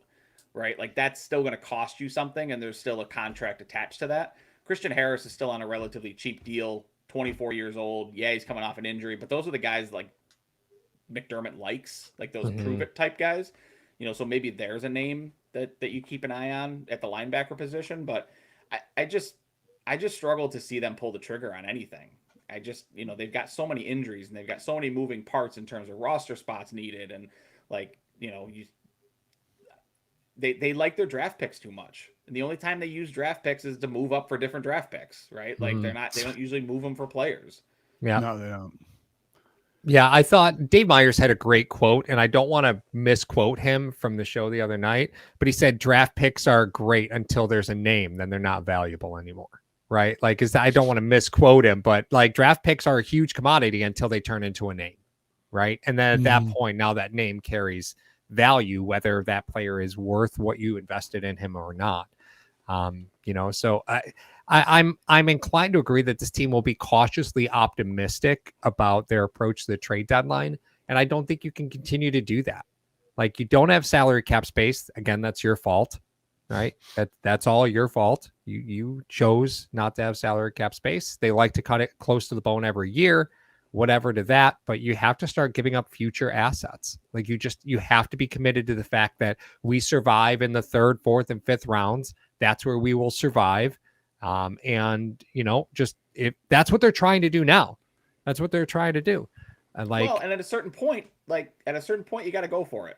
Right? Like, that's still going to cost you something, and there's still a contract attached to that. Christian Harris is still on a relatively cheap deal, 24 years old. Yeah, he's coming off an injury, but those are the guys, like, McDermott likes, like those prove it type guys. So maybe there's a name that you keep an eye on at the linebacker position, but I just struggle to see them pull the trigger on anything. I just, they've got so many injuries and they've got so many moving parts in terms of roster spots needed. And like, they like their draft picks too much. And the only time they use draft picks is to move up for different draft picks, right? Like they don't usually move them for players.
Yeah.
No, they don't.
Yeah, I thought Dave Myers had a great quote, and I don't want to misquote him from the show the other night, but he said draft picks are great until there's a name, then they're not valuable anymore, right? Like, I don't want to misquote him, but like draft picks are a huge commodity until they turn into a name, right? And then at that point, now that name carries value, whether that player is worth what you invested in him or not. So I'm inclined to agree that this team will be cautiously optimistic about their approach to the trade deadline. And I don't think you can continue to do that. Like, you don't have salary cap space. Again, that's your fault, right? That's all your fault. You chose not to have salary cap space. They like to cut it close to the bone every year, whatever to that, but you have to start giving up future assets. Like, you have to be committed to the fact that we survive in the 3rd, 4th, and 5th rounds. That's where we will survive. And if that's what they're trying to do now, that's what they're trying to do. And
and at a certain point, you got to go for it.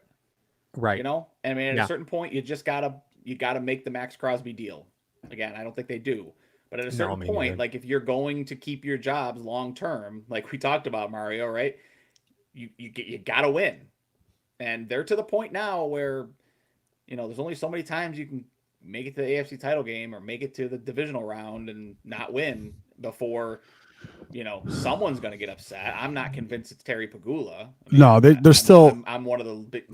Right.
I mean, at a certain point, you gotta make the Max Crosby deal. Again, I don't think they do, but at a certain point, like if you're going to keep your jobs long-term, like we talked about, Mario, right? You gotta win. And they're to the point now where, there's only so many times you can make it to the AFC title game or make it to the divisional round and not win before, someone's going to get upset. I'm not convinced it's Terry Pegula.
They're still.
I'm one of the big,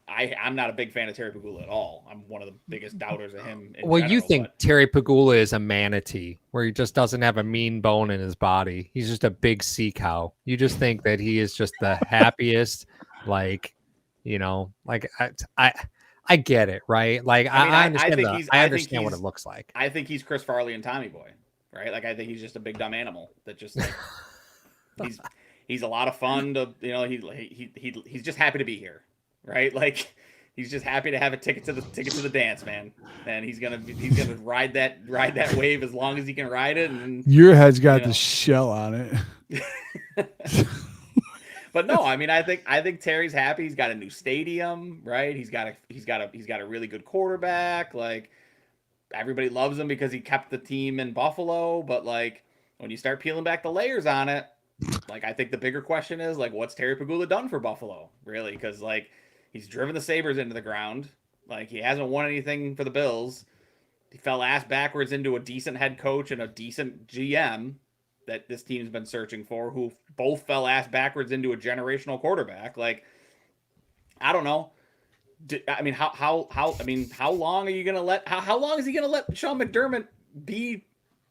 I'm not a big fan of Terry Pegula at all. I'm one of the biggest doubters of him.
You think Terry Pegula is a manatee where he just doesn't have a mean bone in his body. He's just a big sea cow. You just think that he is just the happiest, I get it, right? Like, I understand. I understand what it looks like.
I think he's Chris Farley and Tommy Boy, right? Like, I think he's just a big dumb animal that just like, he's a lot of fun to he's just happy to be here, right? Like, he's just happy to have a ticket to the dance, man. And he's gonna ride that wave as long as he can ride it. And
your head's got the shell on it.
But no, I mean, I think Terry's happy. He's got a new stadium, right? He's got a really good quarterback. Like, everybody loves him because he kept the team in Buffalo. But like, when you start peeling back the layers on it, like, I think the bigger question is like, what's Terry Pegula done for Buffalo, really? Because like, he's driven the Sabres into the ground. Like, he hasn't won anything for the Bills. He fell ass backwards into a decent head coach and a decent GM that this team's been searching for, who both fell ass backwards into a generational quarterback. Like, I don't know. How long are you gonna let? How long is he gonna let Sean McDermott be,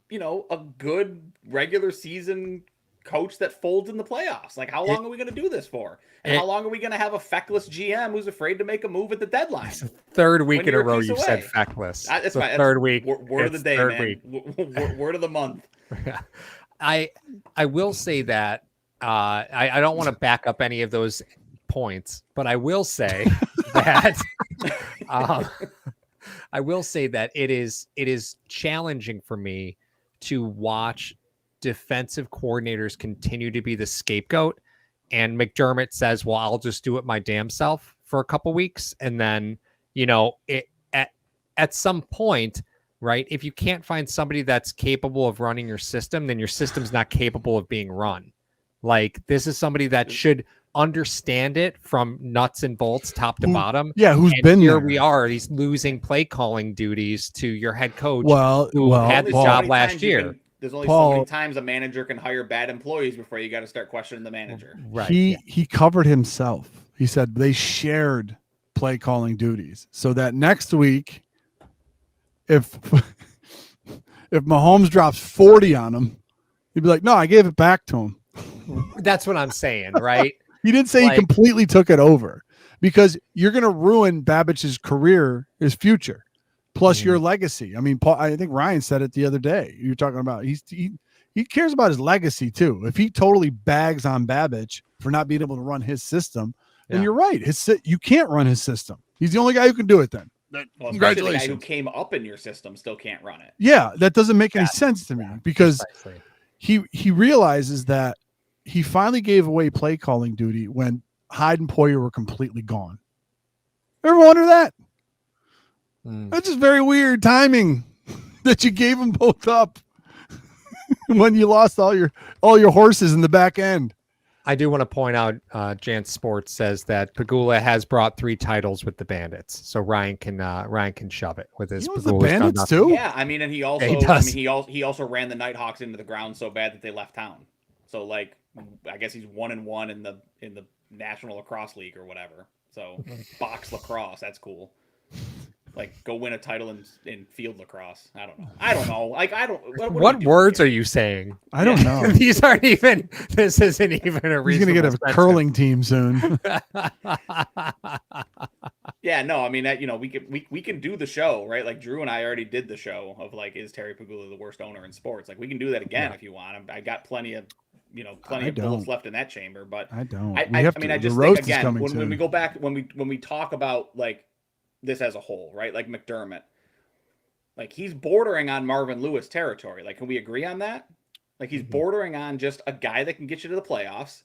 a good regular season coach that folds in the playoffs? Like, how long are we gonna do this for? And how long are we gonna have a feckless GM who's afraid to make a move at the dedeadline?
It's the 3rd week in a row you said feckless.
That's
my 3rd week.
Word of the day, man. Word of the month.
Yeah. I will say that I don't want to back up any of those points, but I will say that it is challenging for me to watch defensive coordinators continue to be the scapegoat, and McDermott says, "Well, I'll just do it my damn self for a couple weeks," and then at some point. Right. If you can't find somebody that's capable of running your system, then your system's not capable of being run. Like, this is somebody that should understand it from nuts and bolts, top to bottom.
Yeah. Who's
and
been
here
there?
We are. He's losing play calling duties to your head coach
who
had the job last year.
There's only so many times a manager can hire bad employees before you got to start questioning the manager.
Right.
He covered himself. He said they shared play calling duties so that next week, if Mahomes drops 40 on him, he'd be like, "No, I gave it back to him."
That's what I'm saying, right?
He didn't say he completely took it over, because you're going to ruin Babbich's career, his future, plus your legacy. I mean, Paul, I think Ryan said it the other day. You're talking about he cares about his legacy too. If he totally bags on Babbich for not being able to run his system, then
Yeah.
you're right. You can't run his system. He's the only guy who can do it then.
Well,
Congratulations.
the guy who came up in your system still can't run it.
Yeah, that doesn't make any sense to me because
Precisely.
he realizes that he finally gave away play calling duty when Hyde and Poyer were completely gone. Ever wonder that? That's just very weird timing that you gave them both up when you lost all your horses in the back end.
I do want to point out, Jance Sports says that Pegula has brought 3 titles with the Bandits, so Ryan can shove it with his.
He was the Bandits too.
Yeah, I mean, and he also, he also ran the Nighthawks into the ground so bad that they left town. So like, I guess he's 1-1 in the National Lacrosse League or whatever. So box lacrosse, that's cool. Like, go win a title in field lacrosse. I don't know. Like, I don't.
What words are you saying?
I don't know.
These aren't even. This isn't even a reason.
He's gonna get a curling team soon.
Yeah, no, I mean, we can do the show, right? Like Drew and I already did the show of like, is Terry Pegula the worst owner in sports? Like, we can do that again if you want. I got plenty of bullets left in that chamber, but
I don't.
I just think again when we go back when we talk about like this as a whole, right? Like McDermott, like he's bordering on Marvin Lewis territory. Like, can we agree on that? Like, he's bordering on just a guy that can get you to the playoffs,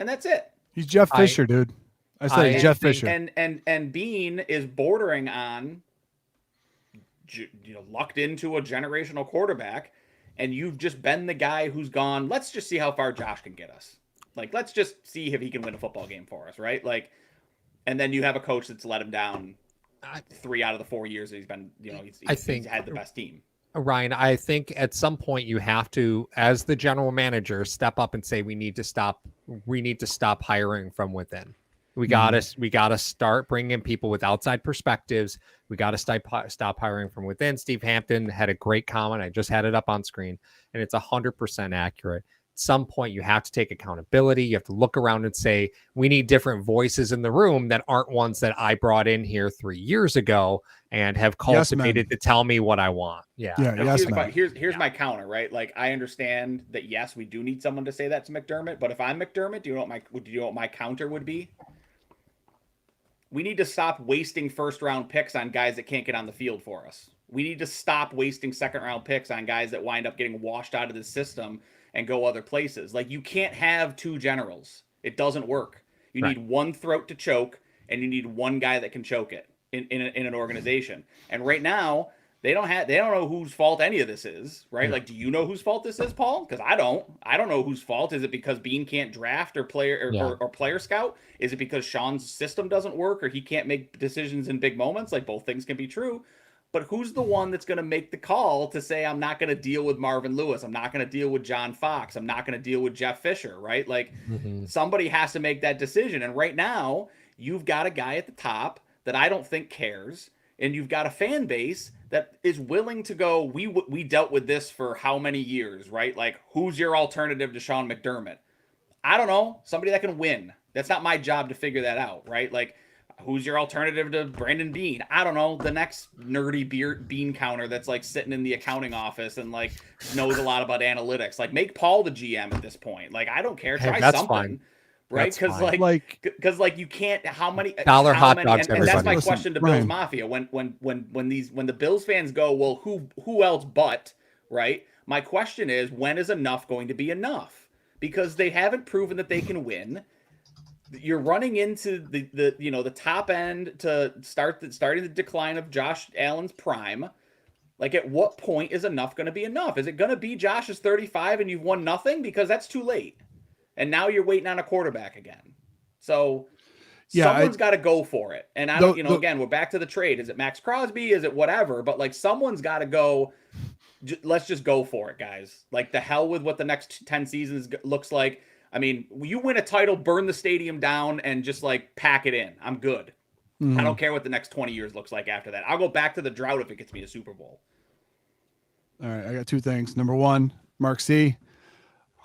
and that's it.
He's Jeff Fisher, dude. I said Jeff Fisher.
And Bean is bordering on, lucked into a generational quarterback, and you've just been the guy who's gone, let's just see how far Josh can get us. Like, let's just see if he can win a football game for us, right? Like, and then you have a coach that's let him down 3 out of the 4 years that he's been, he's had the best team.
Ryan, I think at some point you have to, as the general manager, step up and say we need to stop hiring from within. We gotta start bringing in people with outside perspectives. We gotta stop hiring from within. Steve Hampton had a great comment. I just had it up on screen, and it's 100% accurate. At some point, you have to take accountability. You have to look around and say, we need different voices in the room that aren't ones that I brought in here 3 years ago and have cultivated to tell me what I want. Yeah.
Here's my counter, right? Like, I understand that, yes, we do need someone to say that to McDermott, but if I'm McDermott, do you know what my counter would be? We need to stop wasting first-round picks on guys that can't get on the field for us. We need to stop wasting second-round picks on guys that wind up getting washed out of the system and go other places. Like, you can't have 2 generals. It doesn't work. You need one throat to choke, and you need one guy that can choke it in an organization. And right now, they don't know whose fault any of this is, right? Like, do you know whose fault this is, Paul? Because I don't know whose fault. Is it because Bean can't draft or player scout? Is it because Sean's system doesn't work or he can't make decisions in big moments? Like, both things can be true. But who's the one that's going to make the call to say, I'm not going to deal with Marvin Lewis. I'm not going to deal with John Fox. I'm not going to deal with Jeff Fisher, right? Like, somebody has to make that decision. And right now, you've got a guy at the top that I don't think cares. And you've got a fan base that is willing to go, we dealt with this for how many years, right? Like, who's your alternative to Sean McDermott? I don't know. Somebody that can win. That's not my job to figure that out, right? Like, who's your alternative to Brandon Bean? I don't know. The next nerdy bean counter that's like sitting in the accounting office and like knows a lot about analytics. Like, make Paul the GM at this point. Like, I don't care. Try something. Fine. Right? Because like you can't. How many
dollar hot dogs?
And that's my question to Bills Mafia. When the Bills fans go, well, who else but, right? My question is, when is enough going to be enough? Because they haven't proven that they can win. You're running into the top end to starting the decline of Josh Allen's prime. Like, at what point is enough going to be enough? Is it going to be Josh is 35 and you've won nothing? Because that's too late. And now you're waiting on a quarterback again. So someone's got to go for it. And I don't, again, we're back to the trade. Is it Max Crosby? Is it whatever? But like, someone's got to go. Let's just go for it, guys. Like, the hell with what the next 10 seasons looks like. I mean, you win a title, burn the stadium down, and just like pack it in. I'm good. I don't care what the next 20 years looks like after that. I'll go back to the drought if it gets me a Super Bowl.
All right, I got 2 things. Number 1, Mark C.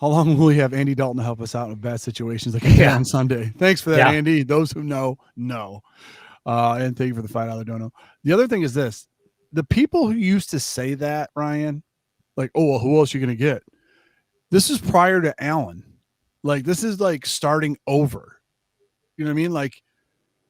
How long will we have Andy Dalton to help us out in bad situations like on Sunday? Thanks for that, Andy. Those who know. And thank you for the $5 dono. The other thing is this. The people who used to say that, Ryan, like, oh, well, who else are you going to get? This is prior to Allen. Like this is like starting over. You know what I mean? Like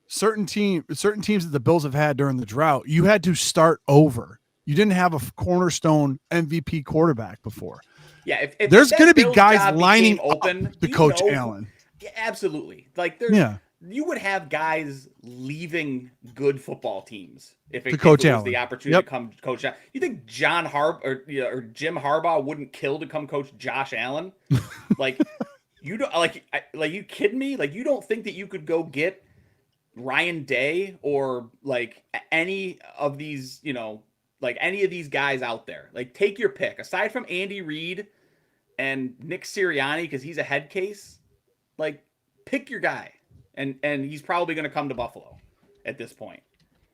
certain teams that the Bills have had during the drought, you had to start over. You didn't have a cornerstone MVP quarterback before.
Yeah, if
there's
that
going to be
Bills
guys
job
lining
became open
up to
you
Coach
know-
Allen.
Yeah, absolutely. Like there's
Yeah.
you would have guys leaving good football teams if it
Coach
was
Allen.
the opportunity to come coach. You think John or Jim Harbaugh wouldn't kill to come coach Josh Allen? Like you don't like you kidding me? Like you don't think that you could go get Ryan Day or like any of these, like any of these guys out there? Like take your pick. Aside from Andy Reid and Nick Sirianni, because he's a head case, like pick your guy. And he's probably going to come to Buffalo at this point.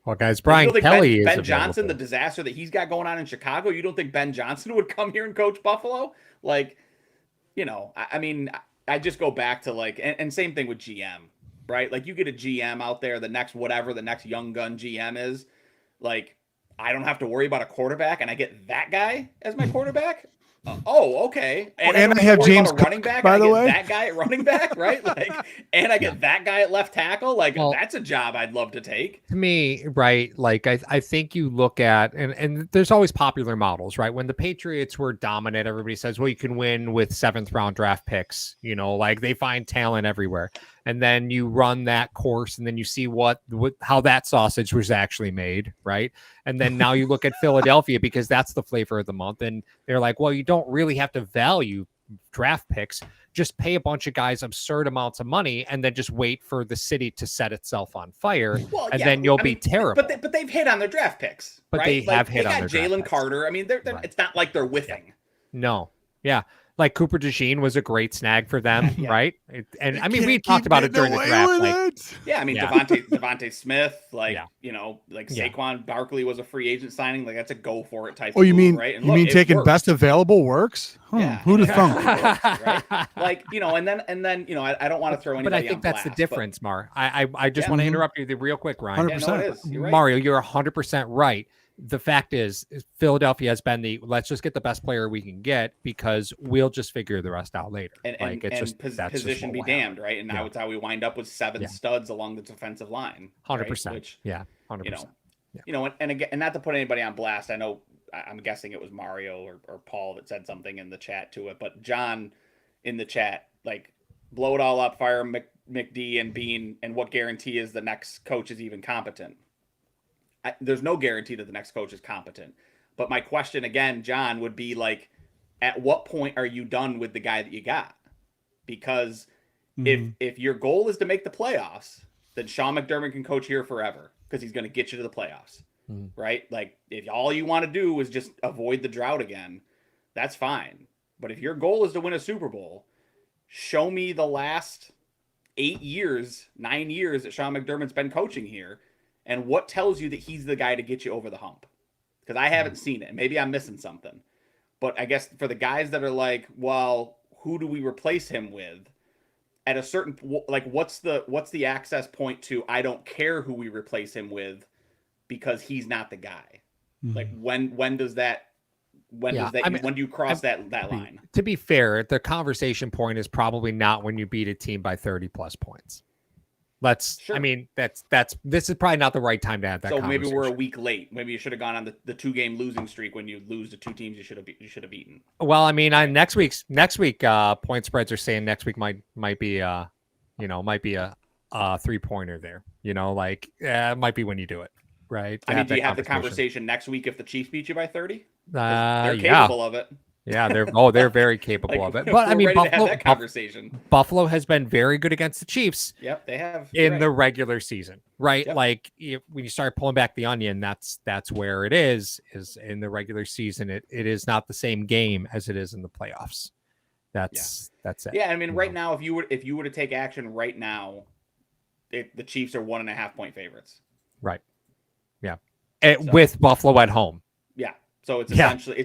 Well, guys, Brian
think
Kelly is
Ben Johnson,
available.
the disaster that he's got going on in Chicago, you don't think Ben Johnson would come here and coach Buffalo? Like, I mean, I just go back to like, and same thing with GM, right? Like you get a GM out there, the next young gun GM is, like, I don't have to worry about a quarterback, and I get that guy as my quarterback. Oh, okay.
And I have James
Cook, running back.
by the way.
That guy at running back, right? Like, and I get that guy at left tackle. Like, that's a job I'd love to take.
To me, right? Like, I think you look at, and there's always popular models, right? When the Patriots were dominant, everybody says, well, you can win with 7th round draft picks, like they find talent everywhere. And then you run that course, and then you see how that sausage was actually made, right? And then now you look at Philadelphia because that's the flavor of the month, and they're like, well, you don't really have to value draft picks. Just pay a bunch of guys absurd amounts of money, and then just wait for the city to set itself on fire, then you'll be terrible.
But they've hit on their draft picks.
But
right?
they have hit on their draft
Jalen
picks.
Carter. I mean, they're it's not like they're whiffing.
No. Yeah. Like Cooper DeJean was a great snag for them, right? We talked about it during the draft.
Yeah, I mean, Devontae Smith, Saquon Barkley was a free agent signing. Like that's a go for it type.
Oh, you mean
right? And
you mean taking
worked.
best available works?
Yeah,
who'd have thunk?
Right? Like and then I don't want to throw anybody.
But I think that's the difference, Mar. I just want to interrupt you real quick, Ryan.
100%.
Yeah, no, it is. You're right.
Mario, you're 100% right. The fact is Philadelphia has been let's just get the best player we can get because we'll just figure the rest out later.
Position be damned, right? And now it's how we wind up with 7 studs along the defensive line.
100%.
Which,
100%.
And again, and not to put anybody on blast, I know I'm guessing it was Mario or Paul that said something in the chat to it, but John in the chat, like, blow it all up, fire McD and Bean, and what guarantee is the next coach is even competent? There's no guarantee that the next coach is competent. But my question again, John, would be like, at what point are you done with the guy that you got? Because if your goal is to make the playoffs, then Sean McDermott can coach here forever because he's going to get you to the playoffs, right? Like if all you want to do is just avoid the drought again, that's fine. But if your goal is to win a Super Bowl, show me the last 9 years that Sean McDermott's been coaching here. And what tells you that he's the guy to get you over the hump? Because I haven't seen it. Maybe I'm missing something. But I guess for the guys that are like, well, who do we replace him with? At a certain, like, what's the access point to? I don't care who we replace him with, because he's not the guy. Like when does that? When do you cross that line?
To be fair, the conversation point is probably not when you beat a team by 30 plus points.
Sure.
I mean, this is probably not the right time to have that.
So maybe we're a week late. Maybe you should have gone on the 2-game losing streak when you lose to 2 teams you should have beaten.
Well, I mean, on next week, point spreads are saying next week might be a 3-pointer there. It might be when you do it, right?
I mean, do you have the conversation next week if the Chiefs beat you by 30? They're capable of it.
Yeah, they're very capable of it. But I mean, Buffalo has been very good against the Chiefs.
Yep, they have
in the regular season, right?
Yep.
Like when you start pulling back the onion, that's where it is in the regular season. It is not the same game as it is in the playoffs. That's it.
Yeah, I mean, right now, if you were to take action right now, the Chiefs are 1.5 point favorites.
Right. Yeah, with Buffalo at home.
Yeah. So it's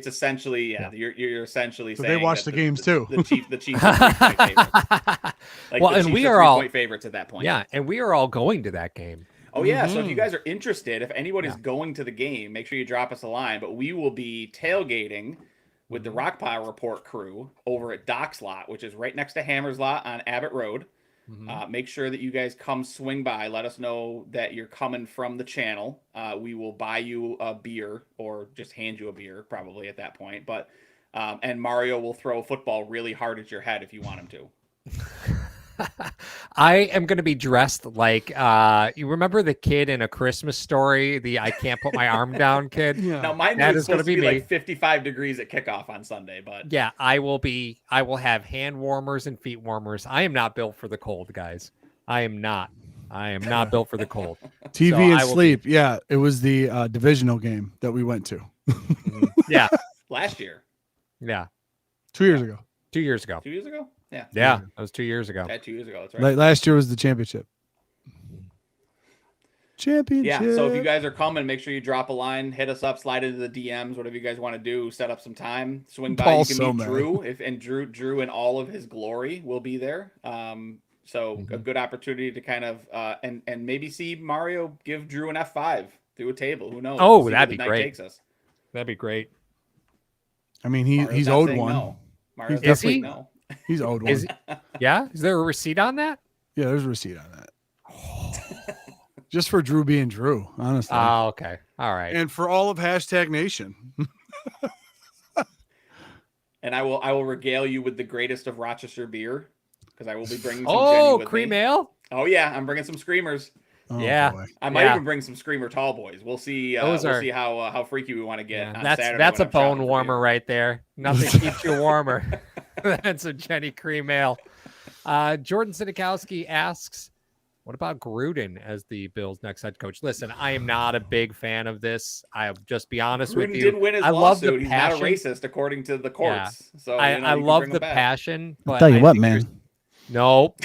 essentially you're essentially saying
they watch the games too.
The Chiefs are 3-point favorites.
Well, and we are all
3-point favorites at that point.
Yeah, and we are all going to that game.
Oh yeah, so if you guys are interested, if anybody's going to the game, make sure you drop us a line. But we will be tailgating with the Rock Pile Report crew over at Doc's Lot, which is right next to Hammer's Lot on Abbott Road. Make sure that you guys come swing by. Let us know that you're coming from the channel. We will buy you a beer or just hand you a beer probably at that point. But and Mario will throw a football really hard at your head if you want him to.
I am going to be dressed like you remember the kid in A Christmas Story, the I can't put my arm down kid.
Yeah.
Now mine
That
is
is gonna
supposed to
be
be
me.
like 55 degrees at kickoff on Sunday, but
Yeah, I will have hand warmers and feet warmers. I am not built for the cold, guys. I am not built for the cold.
TV
So
and
I will
sleep. Yeah, it was the divisional game that we went to
Yeah,
last year,
2 years ago.
2 years ago.
2 years ago, yeah,
Yeah, that was 2 years ago.
yeah, 2 years ago. That's right.
Last year was the championship. Championship.
Yeah, so if you guys are coming, make sure you drop a line, hit us up, slide into the DMs, whatever you guys want to do, set up some time, swing by.
Paul's
You can
so
meet
mad.
Drew, Drew in all of his glory will be there. So a good opportunity to kind of and maybe see Mario give Drew an F5 through a table. Who knows?
Oh,
We'll see where
that'd
the
be
night
great.
Takes us.
That'd be great.
I mean,
Mario's
he's
not
owed
saying
one.
No. Mario's
Is
not saying
he?
No.
He's owed one.
Is Yeah, is there a receipt on that?
Yeah, there's a receipt on that. Just for Drew being Drew, honestly.
Oh, okay. All right.
And for all of #Nation.
And I will regale you with the greatest of Rochester beer because I will be bringing some Jenny
Oh,
with
cream
me.
ale?
Oh yeah, I'm bringing some screamers.
Oh,
Yeah.
boy.
I might
Yeah.
even bring some Screamer Tall Boys. We'll see.
Those
we'll
are-
see how freaky we want to get.
Yeah,
On
that's
Saturday
a
when I'm shopping
bone
for
warmer
beer.
right there. Nothing keeps you warmer. That's a Jenny cream ale. Jordan Sidikowski asks, what about Gruden as the Bills' next head coach? Listen, I am not a big fan of this. I'll just be honest with
Gruden
you.
did win his
I love the
lawsuit. He's
passion.
not a racist according to the courts. So
I
you can
love
bring him
the
back.
passion, but
Tell you
I
what,
think there's-
man.
Nope.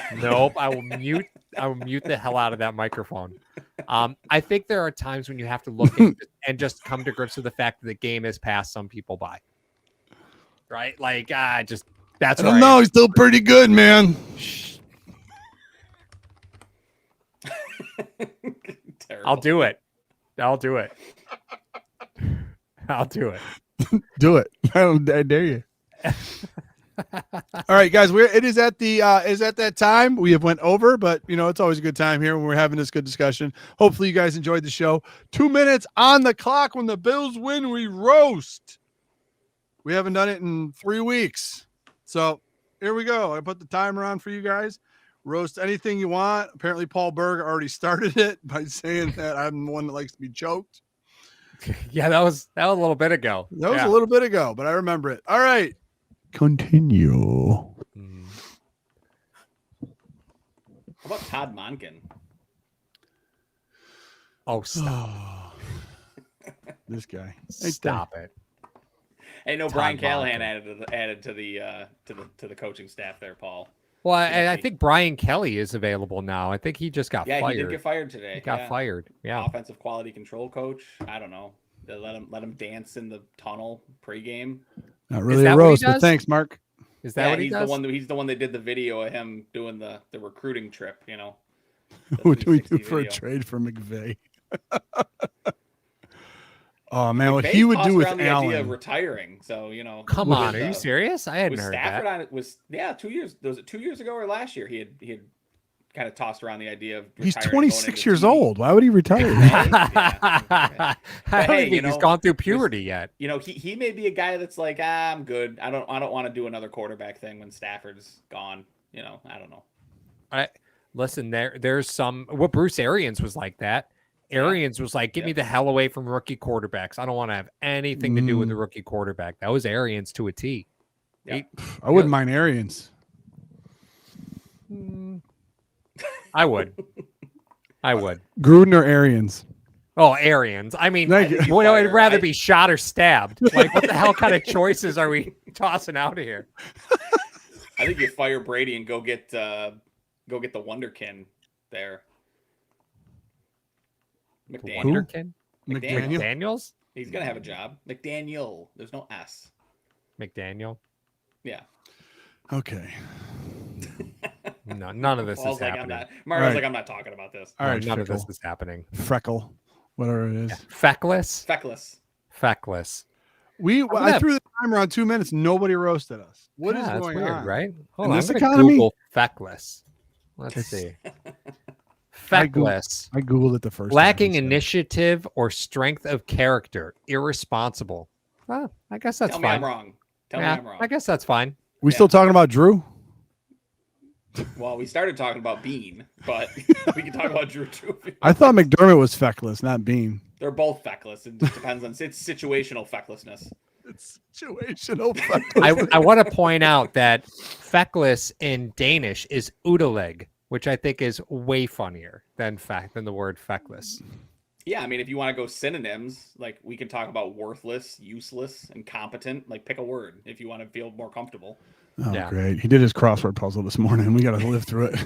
I will mute the hell out of that microphone. I think there are times when you have to look and just come to grips with the fact that the game has passed some people by. Right? Like, that's
I
right.
don't know. He's still pretty good, man.
Terrible.
I'll do it. I'll do it. I'll do it.
Do it. I dare you. All right, guys. It is at that time. We have went over, but it's always a good time here when we're having this good discussion. Hopefully, you guys enjoyed the show. 2 minutes on the clock. When the Bills win, we roast. We haven't done it in 3 weeks, so here we go. I put the timer on for you guys. Roast anything you want. Apparently, Paul Berg already started it by saying that I'm the one that likes to be choked.
Yeah, that was a little bit ago.
That was a little bit ago, but I remember it. All right. Continue.
Mm.
How about Todd Monken?
Oh, stop.
This guy.
Stop it.
Hey, no,
Todd
Brian Callahan
Monken.
added to the coaching staff there, Paul.
Well, I think Brian Kelly is available now. I think he just got
Yeah,
fired.
he did get fired today.
He got fired. Yeah.
Offensive quality control coach. I don't know. They let him dance in the tunnel pregame.
Not really
that
a
what he
roast, but
does?
thanks, Mark.
Is that what he
he's
does?
he's the one that did the video of him doing the recruiting trip, The
What do we do
360
for a
video.
trade for McVay? Oh man, what
McVay
he would
tossed
do with
around the idea of
Allen.
retiring. So
Come
with,
on, are you serious? I hadn't
with
heard
Stafford
that.
on it was 2 years. Was it 2 years ago or last year? He had kind of tossed around the idea of
He's
retiring, going
26
into
years
TV.
old. Why would he retire?
I don't
hey,
think he's gone through puberty yet.
He may be a guy that's like, I'm good. I don't want to do another quarterback thing when Stafford's gone. I don't know.
Listen, there's some. What Bruce Arians was like that. Arians was like, get me the hell away from rookie quarterbacks. I don't want to have anything to do with the rookie quarterback. That was Arians to a T.
Yeah.
I wouldn't mind Arians.
I would.
Gruden or Arians?
Oh, Arians. I mean,
Thank you.
would I
Fire.
rather be shot or stabbed? Like, what the hell kind of choices are we tossing out of here?
I think you fire Brady and go get the Wonderkin there. McDaniel.
Wonderkin?
McDaniel.
McDaniels?
He's gonna have a job. McDaniel. There's no S.
McDaniel?
Yeah.
Okay.
No, none of this
Paul's
is
like,
happening.
Mario's
Right.
like, I'm not talking about this.
All right,
none of this
Fickle.
is happening.
Freckle, whatever it is.
Feckless?
Feckless.
Feckless.
I threw the timer on 2 minutes. Nobody roasted us. What is
that's
going
weird,
on?
right? Hold
In
on,
this
I'm gonna
economy?
Google feckless. Let's see. Feckless.
I Googled it the first
Lacking
time.
initiative or strength of character. Irresponsible. Well, I guess that's
Tell
fine.
me I'm wrong. Tell me I'm wrong.
I guess that's fine.
We still talking about Drew?
Well, we started talking about Bean, but we can talk about Drew too.
I thought McDermott was feckless, not Bean.
They're both feckless. It just depends on it's situational fecklessness.
It's situational feckless.
I want to point out that feckless in Danish is udeleg, which I think is way funnier than the word feckless.
Yeah, I mean, if you want to go synonyms, like we can talk about worthless, useless, incompetent. Like pick a word if you want to feel more comfortable.
Oh,
Yeah.
Great. He did his crossword puzzle this morning. We got to live through it.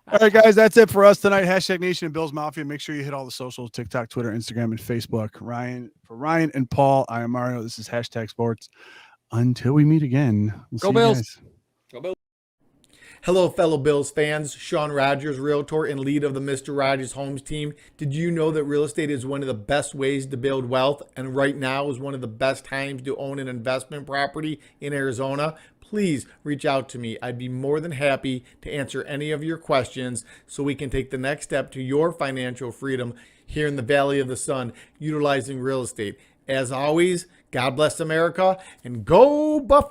All right, guys, that's it for us tonight. Hashtag Nation and Bills Mafia. Make sure you hit all the socials, TikTok, Twitter, Instagram, and Facebook. For Ryan and Paul, I am Mario. This is Hashtag Sports. Until we meet again, we'll
Go
see
Bills.
you guys.
Go Bills.
Hello, fellow Bills fans. Sean Rogers, Realtor and lead of the Mr. Rogers Homes team. Did you know that real estate is one of the best ways to build wealth, and right now is one of the best times to own an investment property in Arizona? Please reach out to me. I'd be more than happy to answer any of your questions so we can take the next step to your financial freedom here in the Valley of the Sun, utilizing real estate. As always, God bless America and go Buffalo!